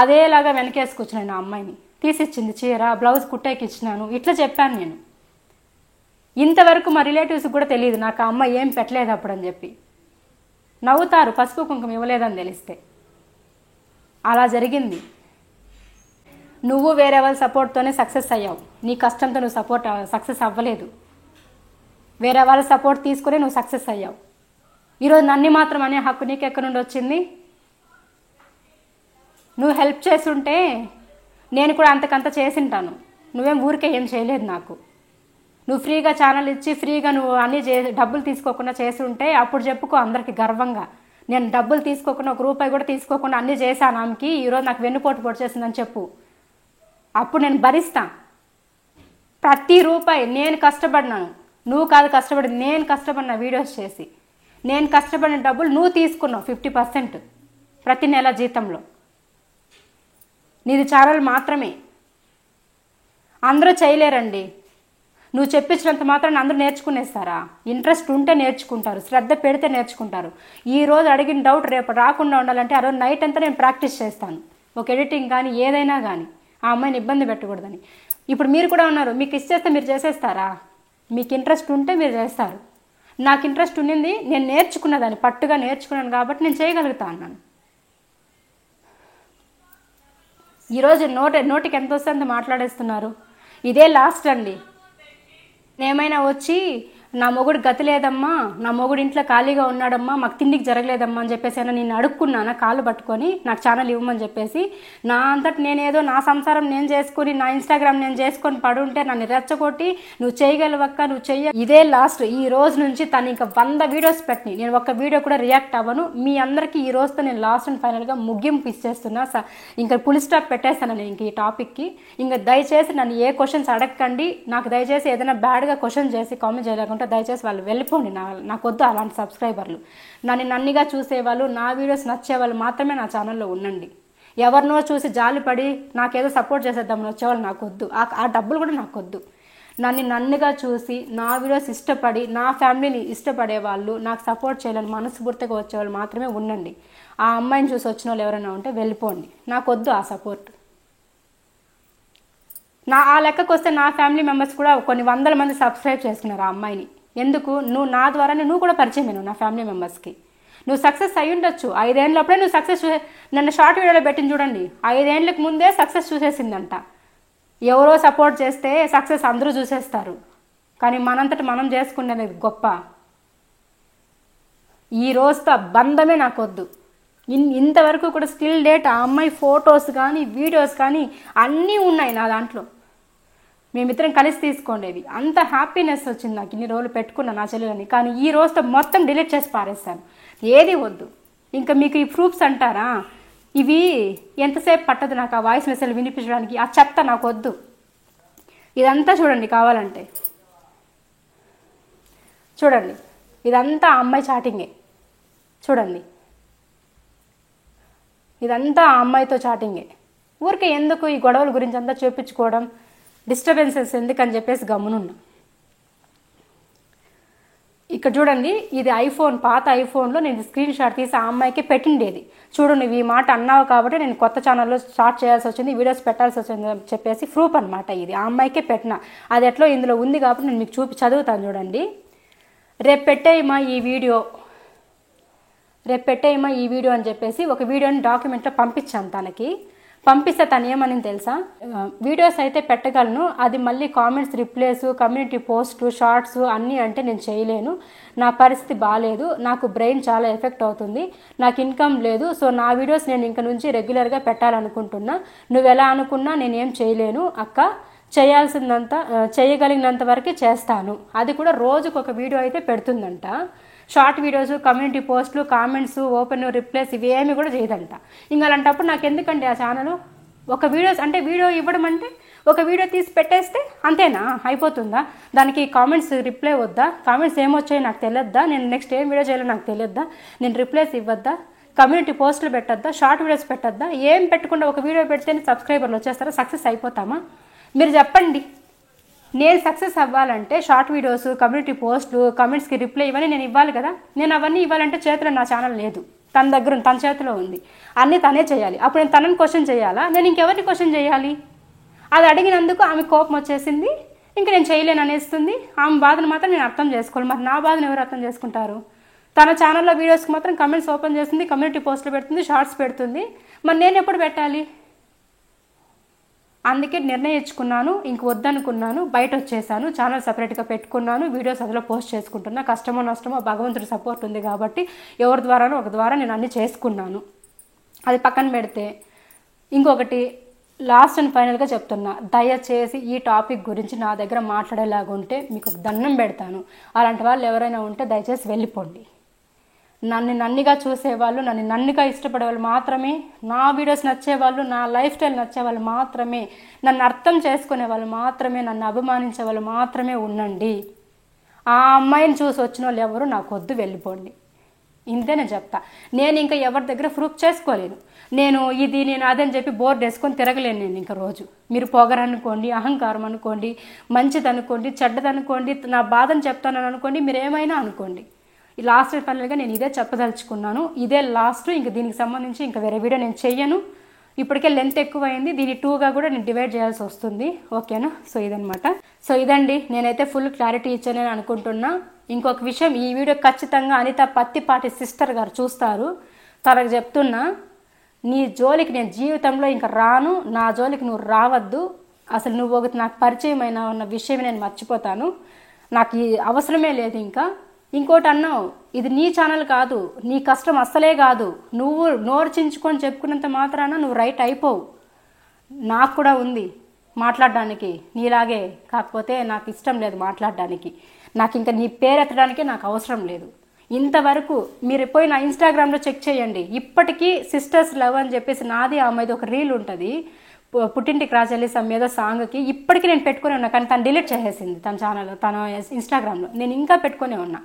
అదేలాగా వెనకేసుకొచ్చినాను నా అమ్మాయిని. తీసిచ్చింది చీర, బ్లౌజ్ కుట్టేకి ఇచ్చినాను, ఇట్లా చెప్పాను నేను. ఇంతవరకు మా రిలేటివ్స్కి కూడా తెలియదు నాకు ఆ అమ్మాయి ఏం పెట్టలేదు అప్పుడు అని చెప్పి. నవ్వుతారు పసుపు కుంకుమ ఇవ్వలేదని తెలిస్తే. అలా జరిగింది. నువ్వు వేరే వాళ్ళ సపోర్ట్తోనే సక్సెస్ అయ్యావు, నీ కష్టంతో నువ్వు సక్సెస్ అవ్వలేదు. వేరే వాళ్ళ సపోర్ట్ తీసుకుని నువ్వు సక్సెస్ అయ్యావు. ఈరోజు నన్ను మాత్రం అనే హక్కు నీకు ఎక్కడి నుండి వచ్చింది? నువ్వు హెల్ప్ చేస్తుంటే నేను కూడా అంతకంత చేసింటాను. నువ్వేం ఊరికే ఏం చేయలేదు నాకు. నువ్వు ఫ్రీగా ఛానల్ ఇచ్చి ఫ్రీగా నువ్వు అన్నీ డబ్బులు తీసుకోకుండా చేస్తుంటే అప్పుడు చెప్పుకో అందరికి గర్వంగా, నేను డబ్బులు తీసుకోకుండా 1 రూపాయి కూడా తీసుకోకుండా అన్నీ చేశాను ఆమెకి, ఈరోజు నాకు వెన్నుపోటు పొడిచేసిందని చెప్పు. అప్పుడు నేను భరిస్తా. ప్రతి రూపాయి నేను కష్టపడినాను, నువ్వు కాదు కష్టపడింది, నేను కష్టపడిన వీడియోస్ చేసి. నేను కష్టపడిన డబ్బులు నువ్వు తీసుకున్నావు 50% ప్రతి నెల జీతంలో. నీది ఛానల్ మాత్రమే. అందరూ చేయలేరండి. నువ్వు చెప్పించినంత మాత్రం అందరూ నేర్చుకునేస్తారా? ఇంట్రెస్ట్ ఉంటే నేర్చుకుంటారు, శ్రద్ధ పెడితే నేర్చుకుంటారు. ఈరోజు అడిగిన డౌట్ రేపు రాకుండా ఉండాలంటే ఆ రోజు నైట్ అంతా నేను ప్రాక్టీస్ చేస్తాను, ఒక ఎడిటింగ్ కానీ ఏదైనా కానీ, ఆ అమ్మాయిని ఇబ్బంది పెట్టకూడదని. ఇప్పుడు మీరు కూడా ఉన్నారు, మీకు ఇచ్చేస్తే మీరు చేసేస్తారా? మీకు ఇంట్రెస్ట్ ఉంటే మీరు చేస్తారు. నాకు ఇంట్రెస్ట్ ఉండింది, నేను నేర్చుకున్నదాన్ని, పట్టుగా నేర్చుకున్నాను కాబట్టి నేను చేయగలుగుతా అన్నాను. ఈరోజు నోటికి ఎంత వస్తే అంత మాట్లాడేస్తున్నారు. ఇదే లాస్ట్ అండి. నేమైనా వచ్చి నా మొగుడు గతి లేదమ్మా, నా మొగుడు ఇంట్లో ఖాళీగా ఉన్నాడమ్మా, మాకు తిండికి జరగలేదమ్మా అని చెప్పేసి అయినా నేను అడుక్కున్నాను కాళ్ళు పట్టుకొని నాకు ఛానల్ ఇవ్వమని చెప్పేసి. నా అంతటి నేనేదో నా సంసారం నేను చేసుకుని, నా ఇన్స్టాగ్రామ్ నేను చేసుకొని పడుంటే నన్ను రెచ్చగొట్టి నువ్వు చేయగలవక్క, నువ్వు చెయ్య. ఇదే లాస్ట్. ఈ రోజు నుంచి తను ఇంకా 100 వీడియోస్ పెట్టినాయి, నేను ఒక్క వీడియో కూడా రియాక్ట్ అవ్వను. మీ అందరికీ ఈ రోజుతో నేను లాస్ట్ అండ్ ఫైనల్గా ముగింపు ఇచ్చేస్తున్నా. ఇంకా ఫుల్ స్టాప్ పెట్టేస్తాను నేను ఇంక ఈ టాపిక్కి. ఇంకా దయచేసి నన్ను ఏ క్వశ్చన్స్ అడగకండి. నాకు దయచేసి ఏదైనా బ్యాడ్గా క్వశ్చన్ చేసి కామెంట్ చేయలేకుండా దయచేసి వాళ్ళు వెళ్ళిపోండి. నాకు వద్దు అలాంటి సబ్స్క్రైబర్లు. నన్నుగా చూసేవాళ్ళు, నా వీడియోస్ నచ్చేవాళ్ళు మాత్రమే నా ఛానల్లో ఉండండి. ఎవరినో చూసి జాలిపడి నాకేదో సపోర్ట్ చేసేద్దామని వచ్చేవాళ్ళు నాకు వద్దు. ఆ డబ్బులు కూడా నాకు వద్దు. నన్నుగా చూసి నా వీడియోస్ ఇష్టపడి నా ఫ్యామిలీని ఇష్టపడే వాళ్ళు, నాకు సపోర్ట్ చేయాలని మనస్ఫూర్తిగా వచ్చేవాళ్ళు మాత్రమే ఉండండి. ఆ అమ్మాయిని చూసి వచ్చిన వాళ్ళు ఎవరైనా ఉంటే వెళ్ళిపోండి, నాకు వద్దు ఆ సపోర్ట్. ఆ లెక్కకు వస్తే నా ఫ్యామిలీ మెంబర్స్ కూడా కొన్ని 100 మంది సబ్స్క్రైబ్ చేసుకున్నారు ఆ అమ్మాయిని. ఎందుకు? నువ్వు నా ద్వారానే నువ్వు కూడా పరిచయం అయినావు నా ఫ్యామిలీ మెంబర్స్కి. నువ్వు సక్సెస్ అయ్యి ఉండొచ్చు. 5 ఏళ్ళప్పుడే నువ్వు సక్సెస్ నన్ను షార్ట్ వీడియోలో పెట్టింది చూడండి. 5 ఏళ్ళకి ముందే సక్సెస్ చూసేసిందంట. ఎవరో సపోర్ట్ చేస్తే సక్సెస్ అందరూ చూసేస్తారు, కానీ మనంతట మనం చేసుకునేది గొప్ప. ఈ రోజుతో బంధమే నాకు వద్దు. ఇంతవరకు కూడా స్టిల్ డేట్ ఆ అమ్మాయి ఫొటోస్ కానీ వీడియోస్ కానీ అన్నీ ఉన్నాయి నా దాంట్లో. మేమిద్దరం కలిసి తీసుకోండేవి. అంత హ్యాపీనెస్ వచ్చింది నాకు ఇన్ని రోజులు పెట్టుకున్నా నా చెల్లెలని. కానీ ఈ రోజుతో మొత్తం డిలీట్ చేసి పారేస్తాను, ఏది వద్దు. ఇంకా మీకు ఈ ప్రూఫ్స్ అంటారా, ఇవి ఎంతసేపు పట్టదు నాకు ఆ వాయిస్ మెసేజ్ వినిపించడానికి. ఆ చెత్త నాకు వద్దు. ఇదంతా చూడండి కావాలంటే, చూడండి ఇదంతా ఆ అమ్మాయి చాటింగే. చూడండి ఇదంతా ఆ అమ్మాయితో చాటింగే. ఊరికే ఎందుకు ఈ గొడవల గురించి అంతా చూపించుకోవడం, డిస్టర్బెన్సెస్ ఎందుకని చెప్పేసి గమ్మునున్నా. ఇక్కడ చూడండి, ఇది ఐఫోన్, పాత ఐఫోన్లో నేను స్క్రీన్ షాట్ తీసి ఆ అమ్మాయికి పెట్టిండేది. చూడు నువ్వు ఈ మాట అన్నావు కాబట్టి నేను కొత్త ఛానల్లో స్టార్ట్ చేయాల్సి వచ్చింది, వీడియోస్ పెట్టాల్సి వచ్చింది అని చెప్పేసి ప్రూఫ్ అనమాట ఇది. ఆ అమ్మాయికే పెట్టిన, అది ఎట్లో ఇందులో ఉంది కాబట్టి నేను మీకు చదువుతాను చూడండి. రేపు పెట్టేయమా ఈ వీడియో అని చెప్పేసి ఒక వీడియోని డాక్యుమెంట్లో పంపించాను తనకి. పంపిస్తే తను ఏమని తెలుసా, వీడియోస్ అయితే పెట్టగలను, అది మళ్ళీ comments replies, community post, shorts అన్నీ అంటే నేను చేయలేను, నా పరిస్థితి బాగాలేదు, నాకు బ్రెయిన్ చాలా ఎఫెక్ట్ అవుతుంది, నాకు ఇన్కమ్ లేదు, సో నా వీడియోస్ నేను ఇంక నుంచి రెగ్యులర్గా పెట్టాలనుకుంటున్నా, నువ్వు ఎలా అనుకున్నా నేనేం చేయలేను అక్క, చేయగలిగినంత వరకు చేస్తాను. అది కూడా రోజుకు ఒక వీడియో అయితే పెడుతుందంట. షార్ట్ వీడియోస్, కమ్యూనిటీ పోస్టులు, కామెంట్స్, ఓపెన్ రిప్లైస్ ఇవేమి కూడా చేయదంట. ఇంకా అలాంటప్పుడు నాకు ఎందుకండి ఆ ఛానల్? ఒక వీడియోస్ అంటే వీడియో ఇవ్వడం అంటే ఒక వీడియో తీసి పెట్టేస్తే అంతేనా, అయిపోతుందా? దానికి కామెంట్స్ రిప్లై వద్దా? కామెంట్స్ ఏమొచ్చాయో నాకు తెలియద్దా? నేను నెక్స్ట్ ఏం వీడియో చేయాలో నాకు తెలియద్దా? నేను రిప్లైస్ ఇవ్వద్దా? కమ్యూనిటీ పోస్టులు పెట్టద్దా? Short videos పెట్టద్దా? ఏం పెట్టకుండా ఒక వీడియో పెడితేనే సబ్స్క్రైబర్లు వచ్చేస్తారా? సక్సెస్ అయిపోతామా? మీరు చెప్పండి. నేను సక్సెస్ అవ్వాలంటే షార్ట్ వీడియోస్, కమ్యూనిటీ పోస్టులు, కమెంట్స్కి రిప్లై ఇవన్నీ నేను ఇవ్వాలి కదా. నేను అవన్నీ ఇవ్వాలంటే చేతిలో నా ఛానల్ లేదు, తన దగ్గర తన చేతిలో ఉంది, అన్నీ తనే చేయాలి. అప్పుడు నేను తనని క్వశ్చన్ చేయాలా? నేను ఇంకెవరిని క్వశ్చన్ చేయాలి? అది అడిగినందుకు ఆమె కోపం వచ్చేసింది, ఇంక నేను చేయలేను అనేస్తుంది. ఆమె బాధను మాత్రం నేను అర్థం చేసుకోవాలి. మరి నా బాధను ఎవరు అర్థం చేసుకుంటారు? తన ఛానల్లో వీడియోస్కి మాత్రం కమెంట్స్ ఓపెన్ చేస్తుంది, కమ్యూనిటీ పోస్టులు పెడుతుంది, షార్ట్స్ పెడుతుంది. మరి నేను ఎప్పుడు పెట్టాలి? అందుకే నిర్ణయించుకున్నాను, ఇంక వద్దనుకున్నాను, బయట వచ్చేసాను, ఛానల్ సపరేట్గా పెట్టుకున్నాను, వీడియోస్ అందులో పోస్ట్ చేసుకుంటున్నా. కష్టమో నష్టమో భగవంతుడి సపోర్ట్ ఉంది కాబట్టి ఎవరి ద్వారానో ఒక ద్వారా నేను అన్నీ చేసుకున్నాను. అది పక్కన పెడితే ఇంకొకటి లాస్ట్ అండ్ ఫైనల్గా చెప్తున్నా, దయచేసి ఈ టాపిక్ గురించి నా దగ్గర మాట్లాడేలాగుంటే మీకు ఒక దండం పెడతాను. అలాంటి వాళ్ళు ఎవరైనా ఉంటే దయచేసి వెళ్ళిపోండి. నన్నుగా చూసేవాళ్ళు, నన్నుగా ఇష్టపడే వాళ్ళు మాత్రమే, నా వీడియోస్ నచ్చేవాళ్ళు, నా లైఫ్ స్టైల్ నచ్చేవాళ్ళు మాత్రమే, నన్ను అర్థం చేసుకునే వాళ్ళు మాత్రమే, నన్ను అభిమానించే వాళ్ళు మాత్రమే ఉండండి. ఆ అమ్మాయిని చూసి వచ్చిన వాళ్ళు ఎవరు నాకు వద్దు, వెళ్ళిపోండి. ఇంతే నేను చెప్తా. నేను ఇంకా ఎవరి దగ్గర ప్రూఫ్ చేసుకోలేను. నేను అదని చెప్పి బోర్డు వేసుకొని తిరగలేను నేను ఇంకా రోజు. మీరు పొగరనుకోండి, అహంకారం అనుకోండి, మంచిది అనుకోండి, చెడ్డదనుకోండి, నా బాధను చెప్తానని అనుకోండి, మీరు ఏమైనా అనుకోండి. ఈ లాస్ట్ ఫైనల్గా నేను ఇదే చెప్పదలుచుకున్నాను. ఇదే లాస్ట్. ఇంక దీనికి సంబంధించి ఇంకా వేరే వీడియో నేను చెయ్యను. ఇప్పటికే లెంత్ ఎక్కువైంది, దీన్ని 2గా కూడా నేను డివైడ్ చేయాల్సి వస్తుంది. ఓకేనా? సో ఇదనమాట. సో ఇదండి, నేనైతే ఫుల్ క్లారిటీ ఇచ్చానని అనుకుంటున్నా. ఇంకొక విషయం, ఈ వీడియో ఖచ్చితంగా అనిత పత్తిపాటి సిస్టర్ గారు చూస్తారు. తనకు చెప్తున్నా, నీ జోలికి నేను జీవితంలో ఇంకా రాను, నా జోలికి నువ్వు రావద్దు. అసలు నువ్వు ఒకటి నాకు పరిచయం ఉన్న విషయం నేను మర్చిపోతాను, నాకు ఈ అవసరమే లేదు. ఇంకా ఇంకోటి అన్నావు, ఇది నీ ఛానల్ కాదు, నీ కష్టం అస్సలే కాదు, నువ్వు నోరు చించుకొని చెప్పుకున్నంత మాత్రాన నువ్వు రైట్ అయిపోవు. నాకు కూడా ఉంది మాట్లాడడానికి నీలాగే, కాకపోతే నాకు ఇష్టం లేదు మాట్లాడడానికి. నాకు ఇంకా నీ పేరెత్తడానికే నాకు అవసరం లేదు. ఇంతవరకు మీరు పోయి నా ఇన్స్టాగ్రామ్లో చెక్ చేయండి, ఇప్పటికీ సిస్టర్స్ లవ్ అని చెప్పేసి నాది ఆమెది ఒక రీల్ ఉంటుంది, పుట్టింటికి రాజలీసం మీద సాంగ్కి. ఇప్పటికీ నేను పెట్టుకునే ఉన్నా, కానీ తను డిలీట్ చేసేసింది తన ఛానల్, తన ఇన్స్టాగ్రామ్లో. నేను ఇంకా పెట్టుకునే ఉన్నా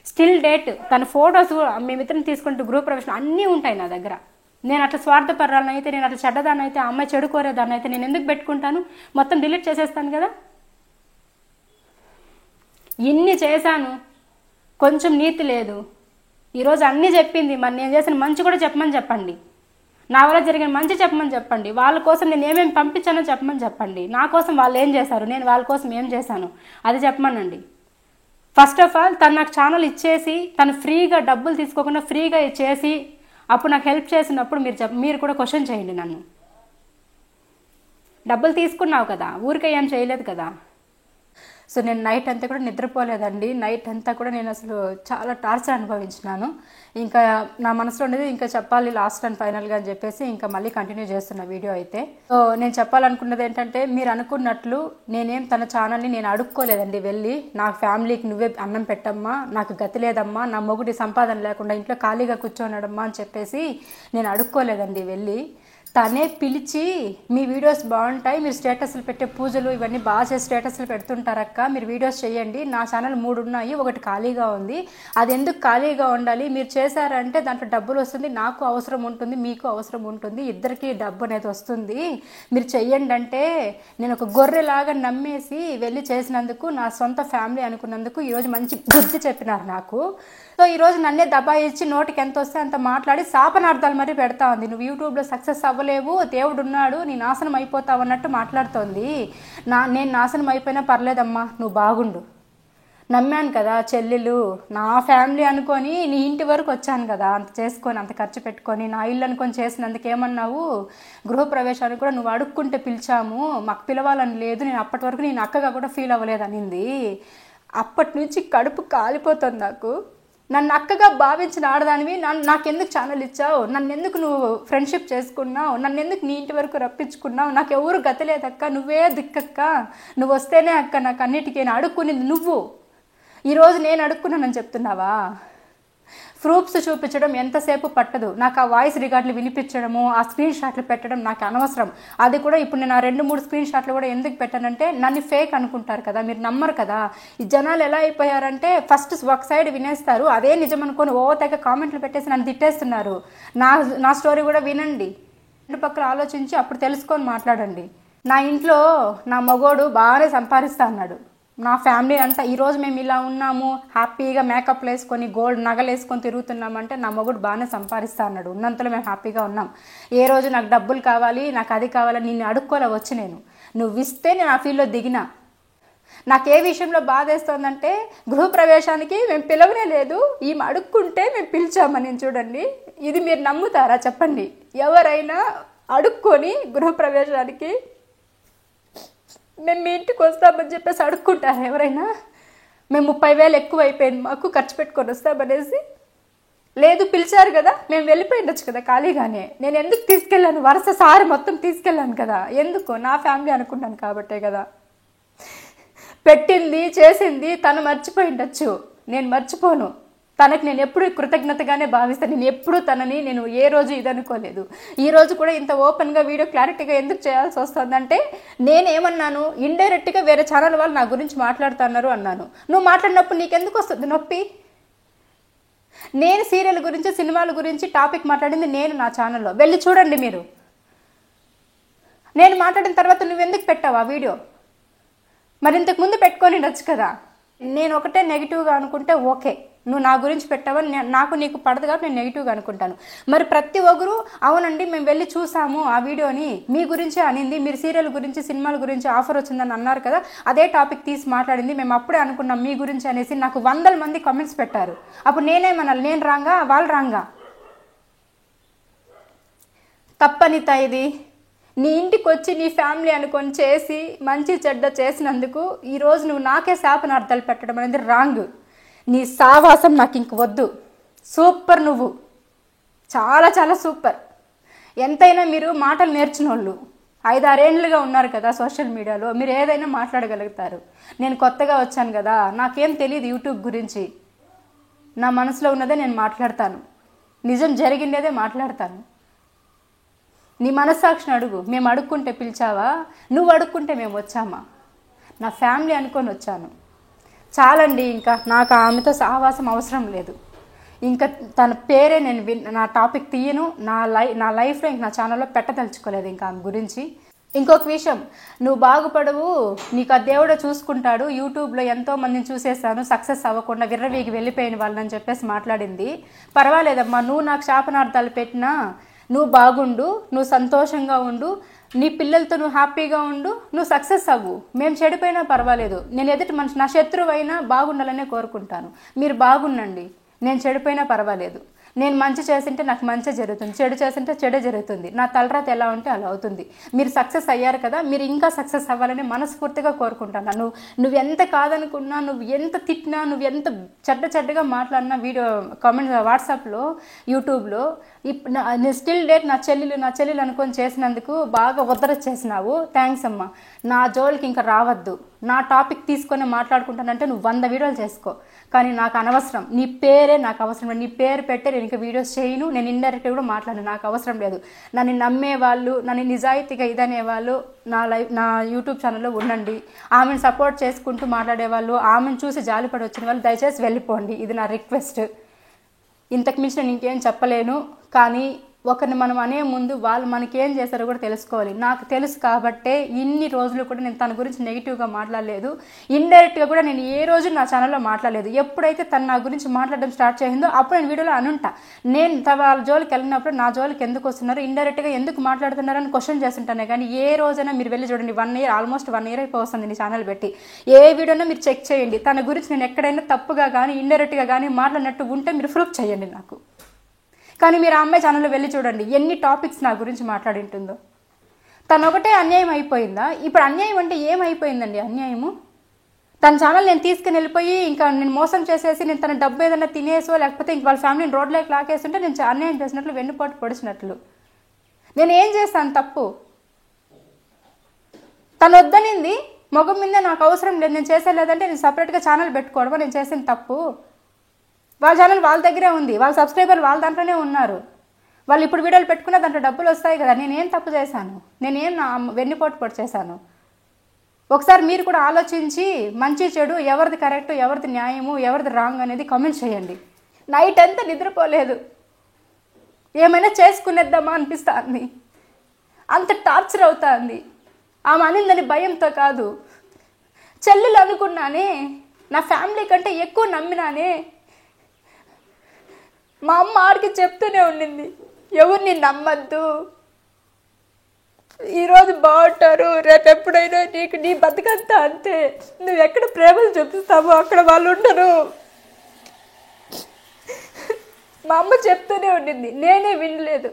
స్టిల్ డేట్. తన ఫొటోస్ మేమిద్దరం తీసుకుంటూ గ్రూప్ ప్రవేశం అన్నీ ఉంటాయి నా దగ్గర. నేను అట్లా స్వార్థపరాలను అయితే, నేను అట్లా చెడ్డదాన్ని అయితే, ఆ అమ్మాయి చెడు కోరేదాన్ని అయితే నేను ఎందుకు పెట్టుకుంటాను? మొత్తం డిలీట్ చేసేస్తాను కదా. ఇన్ని చేశాను, కొంచెం నీతి లేదు. ఈరోజు అన్నీ చెప్పింది, మరి నేను చేసిన మంచి కూడా చెప్పమని చెప్పండి, నా వల్ల జరిగిన మంచి చెప్పమని చెప్పండి, వాళ్ళ కోసం నేను ఏమేమి పంపించానో చెప్పమని చెప్పండి, నా కోసం వాళ్ళు ఏం చేశారు, నేను వాళ్ళ కోసం ఏం చేశాను అది చెప్పమనండి. ఫస్ట్ ఆఫ్ ఆల్ తను నాకు ఛానల్ ఇచ్చేసి, తను ఫ్రీగా డబ్బులు తీసుకోకుండా ఫ్రీగా ఇచ్చేసి అప్పుడు నాకు హెల్ప్ చేసినప్పుడు మీరు కూడా క్వశ్చన్ చేయండి నన్ను. డబ్బులు తీసుకున్నావు కదా, ఊరికే ఏం చేయలేదు కదా. సో నేను నైట్ అంతా కూడా నిద్రపోలేదండి. నైట్ అంతా కూడా నేను అసలు చాలా టార్చర్ అనుభవించినాను. ఇంకా నా మనసులో ఉండేది ఇంకా చెప్పాలి లాస్ట్ అండ్ ఫైనల్గా అని చెప్పేసి ఇంకా మళ్ళీ కంటిన్యూ చేస్తున్న వీడియో అయితే. సో నేను చెప్పాలనుకున్నది ఏంటంటే, మీరు అనుకున్నట్లు నేనేం తన ఛానల్ని నేను అడుక్కోలేదండి వెళ్ళి, నా ఫ్యామిలీకి నువ్వే అన్నం పెట్టమ్మా, నాకు గతి లేదమ్మా, నా మొగుడి సంపాదన లేకుండా ఇంట్లో ఖాళీగా కూర్చోనడమ్మా అని చెప్పేసి నేను అడుక్కోలేదండి వెళ్ళి. తనే పిలిచి మీ వీడియోస్ బాగుంటాయి, మీరు స్టేటస్లు పెట్టే పూజలు ఇవన్నీ బాగా చేసి స్టేటస్లు పెడుతుంటారక్క, మీరు వీడియోస్ చేయండి, నా ఛానల్ 3 ఉన్నాయి, ఒకటి ఖాళీగా ఉంది, అది ఎందుకు ఖాళీగా ఉండాలి, మీరు చేశారంటే దాంట్లో డబ్బులు వస్తుంది, నాకు అవసరం ఉంటుంది, మీకు అవసరం ఉంటుంది, ఇద్దరికి డబ్బు అనేది వస్తుంది, మీరు చెయ్యండి అంటే నేను ఒక గొర్రెలాగా నమ్మేసి వెళ్ళి చేసినందుకు నా సొంత ఫ్యామిలీ అనుకున్నందుకు ఈరోజు మంచి బుద్ధి చెప్పినారు నాకు. సో ఈరోజు నన్నే దబాయించి నోటికి ఎంత వస్తే అంత మాట్లాడి శాపనార్థాలు మరి పెడతా ఉంది. నువ్వు యూట్యూబ్లో సక్సెస్ అవ్వలేవు, దేవుడు ఉన్నాడు, నీ నాశనం అయిపోతావు అన్నట్టు మాట్లాడుతోంది. నేను నాశనం అయిపోయినా పర్లేదమ్మా, నువ్వు బాగుండు, నమ్మాను కదా చెల్లెలు, నా ఫ్యామిలీ అనుకొని నీ ఇంటి వరకు వచ్చాను కదా, అంత చేసుకొని అంత ఖర్చు పెట్టుకొని నా ఇల్లు అనుకొని చేసినందుకు ఏమన్నావు, గృహప్రవేశానికి కూడా నువ్వు అడుక్కుంటే పిలిచాము, మాకు పిలవాలని లేదు, నేను అప్పటి వరకు నేను అక్కగా కూడా ఫీల్ అవ్వలేదు అనింది. అప్పటి నుంచి కడుపు కాలిపోతుంది నాకు. నన్ను అక్కగా భావించిన ఆడదానివి నాకెందుకు ఛానల్ ఇచ్చావు, నన్ను ఎందుకు నువ్వు ఫ్రెండ్షిప్ చేసుకున్నావు, నన్ను ఎందుకు నీ ఇంటి వరకు రప్పించుకున్నావు, నాకు ఎవరు గతలేదక్క, నువ్వే దిక్కక్క, నువ్వు వస్తేనే అక్క నాకు అన్నిటికీ అడుక్కునేది నువ్వు, ఈరోజు నేను అడుక్కున్నానని చెప్తున్నావా? ప్రూఫ్స్ చూపించడం ఎంతసేపు పట్టదు, నాకు ఆ వాయిస్ రికార్డులు వినిపించడము, ఆ స్క్రీన్ షాట్లు పెట్టడం నాకు అనవసరం. అది కూడా ఇప్పుడు నేను ఆ 2-3 స్క్రీన్ షాట్లు కూడా ఎందుకు పెట్టానంటే నన్ను ఫేక్ అనుకుంటారు కదా, మీరు నమ్మరు కదా. ఈ జనాలు ఎలా అయిపోయారంటే ఫస్ట్ ఒక సైడ్ వినేస్తారు, అదే నిజం అనుకొని తెగ కామెంట్లు పెట్టేసి నన్ను తిట్టేస్తున్నారు. నా స్టోరీ కూడా వినండి, 2 పక్కల ఆలోచించి అప్పుడు తెలుసుకొని మాట్లాడండి. నా ఇంట్లో నా మగోడు బాగానే సంపాదిస్తా అన్నాడు, నా ఫ్యామిలీ అంతా ఈరోజు మేము ఇలా ఉన్నాము, హ్యాపీగా మేకప్లు వేసుకొని గోల్డ్ నగలు వేసుకొని తిరుగుతున్నామంటే నా మగుడు బాగానే సంపాదిస్తా అన్నాడు. ఉన్నంతలో మేము హ్యాపీగా ఉన్నాం. ఏ రోజు నాకు డబ్బులు కావాలి, నాకు అది కావాలి, నిన్ను అడుక్కోలే వచ్చి నువ్వు ఇస్తే నేను ఆ ఫీల్డ్లో దిగినా. నాకు ఏ విషయంలో బాధేస్తోందంటే గృహప్రవేశానికి మేము పిలవనే లేదు, ఈమె అడుక్కుంటే మేము పిలిచామని. చూడండి, ఇది మీరు నమ్ముతారా చెప్పండి? ఎవరైనా అడుక్కొని గృహప్రవేశానికి మేము మీ ఇంటికి వస్తామని చెప్పేసి అడుక్కుంటారు ఎవరైనా? మేము 30,000 ఎక్కువ అయిపోయింది మాకు, ఖర్చు పెట్టుకొని వస్తామనేసి. లేదు పిలిచారు కదా, మేము వెళ్ళిపోయిండొచ్చు కదా ఖాళీగానే. నేను ఎందుకు తీసుకెళ్ళాను, వరుస సారి మొత్తం తీసుకెళ్ళాను కదా, ఎందుకు? నా ఫ్యామిలీ అనుకుంటాను కాబట్టే కదా. పెట్టింది చేసింది తను మర్చిపోయిండొచ్చు, నేను మర్చిపోను. తనకు నేను ఎప్పుడు కృతజ్ఞతగానే భావిస్తాను. నేను ఎప్పుడు నేను ఏ రోజు ఇది అనుకోలేదు. ఈ రోజు కూడా ఇంత ఓపెన్గా వీడియో క్లారిటీగా ఎందుకు చేయాల్సి వస్తుందంటే నేనేమన్నాను, ఇండైరెక్ట్గా వేరే ఛానల్ వాళ్ళు నా గురించి మాట్లాడుతున్నారు అన్నాను. నువ్వు మాట్లాడినప్పుడు నీకెందుకు వస్తుంది నొప్పి? నేను సీరియల్ గురించి సినిమాల గురించి టాపిక్ మాట్లాడింది నేను నా ఛానల్లో, వెళ్ళి చూడండి మీరు. నేను మాట్లాడిన తర్వాత నువ్వెందుకు పెట్టావు ఆ వీడియో? మరి ఇంతకు ముందు పెట్టుకొని ఉండొచ్చు కదా. నేను ఒకటే నెగిటివ్గా అనుకుంటే ఓకే, నువ్వు నా గురించి పెట్టావని నాకు నీకు పడదు కాబట్టి నేను నెగిటివ్గా అనుకుంటాను. మరి ప్రతి ఒక్కరు అవునండి మేము వెళ్ళి చూసాము ఆ వీడియోని, మీ గురించే అనింది, మీరు సీరియల్ గురించి సినిమాల గురించి ఆఫర్ వచ్చిందని అన్నారు కదా, అదే టాపిక్ తీసి మాట్లాడింది, మేము అప్పుడే అనుకున్నాం మీ గురించి అనేసి నాకు 100 మంది కామెంట్స్ పెట్టారు. అప్పుడు నేనేమనాలి? నేను రాంగా, వాళ్ళు రాంగా? తప్పనిత ఇది. నీ ఇంటికి వచ్చి నీ ఫ్యామిలీ అనుకొని చేసి మంచి చెడ్డ చేసినందుకు ఈరోజు నువ్వు నాకే శాపనార్థాలు పెట్టడం అనేది రాంగ్. నీ సావాసం నాకు ఇంక వద్దు. సూపర్, నువ్వు చాలా చాలా సూపర్. ఎంతైనా మీరు మాటలు నేర్చిన వాళ్ళు, 5-6 ఏళ్ళుగా ఉన్నారు కదా సోషల్ మీడియాలో, మీరు ఏదైనా మాట్లాడగలుగుతారు. నేను కొత్తగా వచ్చాను కదా, నాకేం తెలియదు యూట్యూబ్ గురించి. నా మనసులో ఉన్నదే నేను మాట్లాడతాను, నిజం జరిగిందేదే మాట్లాడతాను. నీ మనస్సాక్షిని అడుగు. మేము అడుక్కుంటే పిలిచావా, నువ్వు అడుక్కుంటే మేము వచ్చామా? నా ఫ్యామిలీ అనుకొని వచ్చాను. చాలండి, ఇంకా నాకు ఆమెతో సహవాసం అవసరం లేదు. ఇంకా తన పేరే నేను నా టాపిక్ తీయను, నా లైఫ్లో ఇంక నా ఛానల్లో పెట్టదలుచుకోలేదు ఇంకా ఆమె గురించి. ఇంకొక విషయం, నువ్వు బాగుపడవు, నీకు ఆ దేవుడే చూసుకుంటాడు. యూట్యూబ్లో ఎంతో మందిని చూసేసాను సక్సెస్ అవ్వకుండా విర్రవీగి వెళ్ళిపోయిన వాళ్ళని చెప్పేసి మాట్లాడింది. పర్వాలేదమ్మా, నువ్వు నాకు శాపనార్థాలు పెట్టినా నువ్వు బాగుండు, నువ్వు సంతోషంగా ఉండు, నీ పిల్లలతో నువ్వు హ్యాపీగా ఉండు, నువ్వు సక్సెస్ అవ్వు. మేము చెడిపోయినా పర్వాలేదు, నేను ఎదుటి మనిషి నా శత్రువు అయినా బాగుండాలనే కోరుకుంటాను. మీరు బాగుండండి, నేను చెడిపోయినా పర్వాలేదు. నేను మంచి చేసింటే నాకు మంచి జరుగుతుంది, చెడు చేసింటే చెడే జరుగుతుంది. నా తలరాత ఎలా ఉంటే అలా అవుతుంది. మీరు సక్సెస్ అయ్యారు కదా, మీరు ఇంకా సక్సెస్ అవ్వాలని మనస్ఫూర్తిగా కోరుకుంటాను. నువ్వు ఎంత కాదనుకున్నా, నువ్వు ఎంత తిట్టినా, నువ్వు ఎంత చెడ్డగా మాట్లాడినా వీడియో కామెంట్ వాట్సాప్లో యూట్యూబ్లో స్టిల్ డేట్ నా చెల్లెలు అనుకొని చేసినందుకు బాగా చేసినావు. థ్యాంక్స్ అమ్మా. నా జోలికి ఇంకా రావద్దు. నా టాపిక్ తీసుకొని మాట్లాడుకుంటానంటే నువ్వు 100 వీడియోలు చేసుకో, కానీ నాకు అనవసరం, నీ పేరే నాకు అవసరం లేదు. నీ పేరు పెట్టే నేను ఇంకా వీడియోస్ చేయను, నేను ఇండైరెక్ట్గా కూడా మాట్లాడను, నాకు అవసరం లేదు. నన్ను నమ్మే వాళ్ళు, నన్ను నిజాయితీగా ఇదనే వాళ్ళు నా యూట్యూబ్ ఛానల్లో ఉండండి. ఆమెను సపోర్ట్ చేసుకుంటూ మాట్లాడేవాళ్ళు, ఆమెను చూసి జాలిపడి వచ్చిన వాళ్ళు దయచేసి వెళ్ళిపోండి. ఇది నా రిక్వెస్ట్. ఇంతకు మించి నేను ఇంకేం చెప్పలేను. కానీ ఒకరిని మనం అనే ముందు వాళ్ళు మనకేం చేస్తారో కూడా తెలుసుకోవాలి. నాకు తెలుసు కాబట్టే ఇన్ని రోజులు కూడా నేను తన గురించి నెగిటివ్గా మాట్లాడలేదు. ఇండైరెక్ట్గా కూడా నేను ఏ రోజు నా ఛానల్లో మాట్లాడలేదు. ఎప్పుడైతే తను నా గురించి మాట్లాడడం స్టార్ట్ చేసిందో అప్పుడు నేను వీడియోలో అనుంటా. నేను వాళ్ళ జోలికి వెళ్ళినప్పుడు నా జోలికి ఎందుకు వస్తున్నారు, ఇండైరెక్ట్గా ఎందుకు మాట్లాడుతున్నారని క్వశ్చన్ చేస్తుంటానే. కానీ ఏ రోజైనా మీరు వెళ్ళి చూడండి, 1 year ఆల్మోస్ట్ 1 year అయిపోతుంది నీ ఛానల్ పెట్టి. ఏ వీడియోనో మీరు చెక్ చేయండి. తన గురించి నేను ఎక్కడైనా తప్పుగా కానీ ఇండైరెక్ట్గా కానీ మాట్లాడినట్టు ఉంటే మీరు ప్రూఫ్ చేయండి నాకు. కానీ మీరు ఆ అమ్మాయి ఛానల్లో వెళ్ళి చూడండి ఎన్ని టాపిక్స్ నా గురించి మాట్లాడింటుందో. తను ఒకటే అన్యాయం అయిపోయిందా? ఇప్పుడు అన్యాయం అంటే ఏమైపోయిందండి అన్యాయము? తన ఛానల్ నేను తీసుకుని వెళ్ళిపోయి ఇంకా నేను మోసం చేసేసి నేను తన డబ్బు ఏదైనా తినేసో లేకపోతే ఇంక వాళ్ళ ఫ్యామిలీని రోడ్లోకి లాకేస్తుంటే నేను అన్యాయం చేసినట్లు, వెన్నుపోటు పొడిచినట్లు. నేను ఏం చేస్తాను తప్పు? తను వద్దనింది, మొగం మీద నాకు అవసరం లేదు, నేను చేసేలేదంటే నేను సపరేట్గా ఛానల్ పెట్టుకోవడమా నేను చేసిన తప్పు? వాళ్ళ ఛానల్ వాళ్ళ దగ్గరే ఉంది, వాళ్ళ సబ్స్క్రైబర్ వాళ్ళ దాంట్లోనే ఉన్నారు. వాళ్ళు ఇప్పుడు వీడియోలు పెట్టుకున్న దాంట్లో డబ్బులు వస్తాయి కదా. నేనేం తప్పు చేశాను? నేనేం నా వెన్నుపోటు చేశాను? ఒకసారి మీరు కూడా ఆలోచించి మంచి చెడు ఎవరిది కరెక్ట్, ఎవరిది న్యాయము, ఎవరిది రాంగ్ అనేది కామెంట్ చేయండి. నైట్ అంతా నిద్రపోలేదు, ఏమైనా చేసుకునేద్దామా అనిపిస్తుంది. అంత టార్చర్ అవుతుంది. ఆమె అనిందని భయంతో కాదు, చెల్లెలు అనుకున్నానే, నా ఫ్యామిలీ కంటే ఎక్కువ నమ్మినానే. మా అమ్మ ఆడికి చెప్తూనే ఉండింది, ఎవరిని నమ్మద్దు, ఈరోజు బాగుంటారు, రేపు ఎప్పుడైనా నీ బతుకంతా అంతే, నువ్వు ఎక్కడ ప్రేమలు చూపిస్తావో అక్కడ వాళ్ళు ఉండరు. మా అమ్మ చెప్తూనే ఉండింది, నేనే వినలేదు.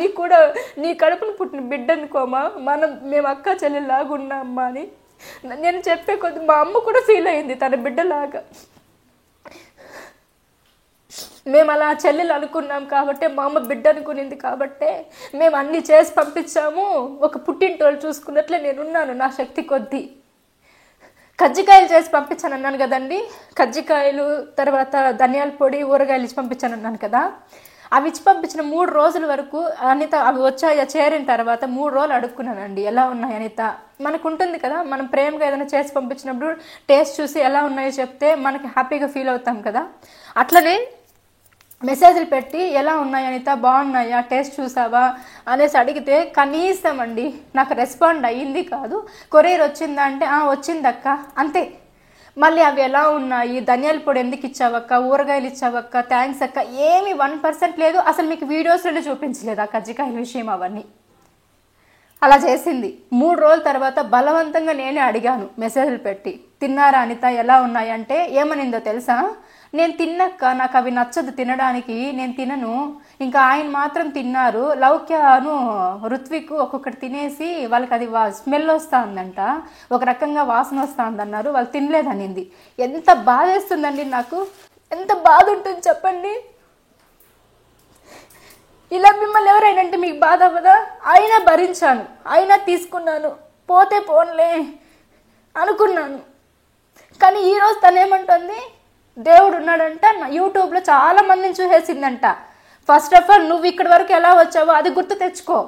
నీ కూడా నీ కడుపును పుట్టిన బిడ్డ అనుకోమా, మేము అక్క చెల్లెలాగా ఉన్నామ్మా అని నేను చెప్పే కొద్ది మా అమ్మ కూడా ఫీల్ అయింది తన బిడ్డలాగా. మేము అలా చెల్లెలు అనుకున్నాం కాబట్టే, మా అమ్మ బిడ్డ అనుకునింది కాబట్టే మేము అన్నీ చేసి పంపించాము. ఒక పుట్టింటోళ్ళు చూసుకున్నట్లే నేనున్నాను నా శక్తి కొద్దీ. కజ్జికాయలు చేసి పంపించాను అన్నాను కదండి, కజ్జికాయలు తర్వాత ధనియాల పొడి ఊరగాయలు ఇచ్చి పంపించాను అన్నాను కదా. అవి ఇచ్చి పంపించిన 3 రోజుల వరకు అనిత అవి వచ్చాయా చేరిన తర్వాత 3 రోజులు అడుక్కున్నానండి ఎలా ఉన్నాయి అనిత. మనకు ఉంటుంది కదా, మనం ప్రేమగా ఏదైనా చేసి పంపించినప్పుడు టేస్ట్ చూసి ఎలా ఉన్నాయో చెప్తే మనకి హ్యాపీగా ఫీల్ అవుతాం కదా. అట్లనే మెసేజ్లు పెట్టి ఎలా ఉన్నాయి అనిత, బాగున్నాయా, టేస్ట్ చూసావా అనేసి అడిగితే కనీసం అండి నాకు రెస్పాండ్ అయ్యింది కాదు. కొరియర్ వచ్చిందా అంటే వచ్చిందక్క అంతే. మళ్ళీ అవి ఎలా ఉన్నాయి, ధనియాల పొడి ఎందుకు ఇచ్చావక్క, ఊరగాయలు ఇచ్చావక్క, థ్యాంక్స్ అక్క, ఏమి 1% లేదు. అసలు మీకు వీడియోస్లోనే చూపించలేదు ఆ కజ్జికాయల విషయం. అవన్నీ అలా చేసింది. 3 రోజుల తర్వాత బలవంతంగా నేనే అడిగాను మెసేజ్లు పెట్టి, తిన్నారా అనిత, ఎలా ఉన్నాయి అంటే ఏమనిందో తెలుసా, నేను తిన్నక్క, నాకు అవి నచ్చదు తినడానికి, నేను తినను. ఇంకా ఆయన మాత్రం తిన్నారు, లౌక్యను ఋత్విక్ ఒక్కొక్కటి తినేసి వాళ్ళకి అది స్మెల్ వస్తూ ఉందంట, ఒక రకంగా వాసన వస్తూ ఉందన్నారు, వాళ్ళు తినలేదనింది. ఎంత బాధ వేస్తుందండి నాకు, ఎంత బాధ ఉంటుంది చెప్పండి. ఇలా మిమ్మల్ని ఎవరైనా అంటే మీకు బాధ అవ్వదా? అయినా భరించాను, అయినా తీసుకున్నాను, పోతే పోన్లే అనుకున్నాను. కానీ ఈరోజు తనేమంటుంది, దేవుడు ఉన్నాడంట, యూట్యూబ్లో చాలా మందిని చూసేసిందంట. ఫస్ట్ ఆఫ్ ఆల్ నువ్వు ఇక్కడి వరకు ఎలా వచ్చావో అది గుర్తు తెచ్చుకో.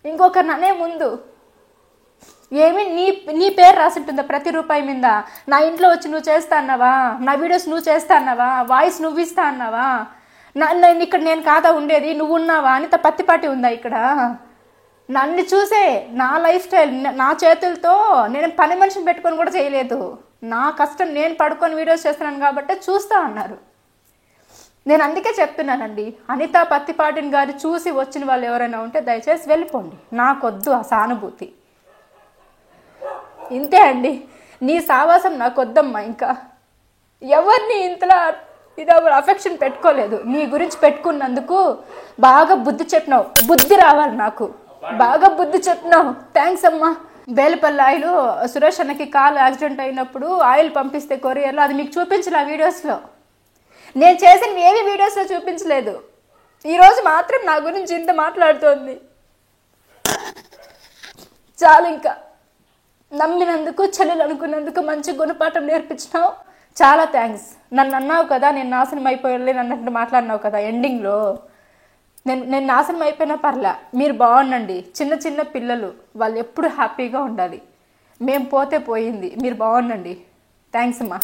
ఇంకొకరిని అనే ముందు ఏమి నీ పేరు రాసింటుందా ప్రతి రూపాయి మీద? నా ఇంట్లో వచ్చి నువ్వు చేస్తా అన్నావా, నా వీడియోస్ నువ్వు చేస్తా అన్నావా, వాయిస్ నువ్వు ఇస్తా అన్నావా, ఇక్కడ నేను కాదా ఉండేది, నువ్వు ఉన్నావా అని పత్తిపాటి ఉందా ఇక్కడ? నన్ను చూసే నా లైఫ్ స్టైల్ నా చేతులతో నేను పని మనిషిని పెట్టుకొని కూడా చేయలేదు. నా కష్టం నేను పడుకొని వీడియోస్ చేస్తున్నాను కాబట్టి చూస్తా అన్నారు. నేను అందుకే చెప్తున్నానండి, అనిత పత్తిపాటిని గారు చూసి వచ్చిన వాళ్ళు ఎవరైనా ఉంటే దయచేసి వెళ్ళిపోండి, నాకొద్దు ఆ సానుభూతి. ఇంతే అండి, నీ సావాసం నాకొద్దమ్మా. ఇంకా ఎవరిని ఇంతలా అఫెక్షన్ పెట్టుకోలేదు. నీ గురించి పెట్టుకున్నందుకు బాగా బుద్ధి చెప్పినావు, బుద్ధి రావాలి నాకు, బాగా బుద్ధి చెప్పినావు, థ్యాంక్స్ అమ్మా. బేలపల్లి ఆయిల్ సురేష్ అన్నకి కాలు యాక్సిడెంట్ అయినప్పుడు ఆయిల్ పంపిస్తే కొరియర్లో, అది మీకు చూపించలే ఆ వీడియోస్లో. నేను చేసిన ఏవి వీడియోస్లో చూపించలేదు. ఈరోజు మాత్రం నా గురించి ఇంత మాట్లాడుతోంది. చాలు, ఇంకా నమ్మినందుకు, చెల్లెలు అనుకున్నందుకు మంచి గుణపాఠం నేర్పించినావు, చాలా థ్యాంక్స్. నన్ను అన్నావు కదా నేను నాశనం అయిపోయలే అన్నట్టు మాట్లాడినావు కదా ఎండింగ్లో. నేను నాశనం అయిపోయినా పర్లే, మీరు బాగుండండి. చిన్న చిన్న పిల్లలు వాళ్ళు ఎప్పుడు హ్యాపీగా ఉండాలి. మేము పోతే పోయింది, మీరు బాగుండండి. థ్యాంక్స్ అమ్మా.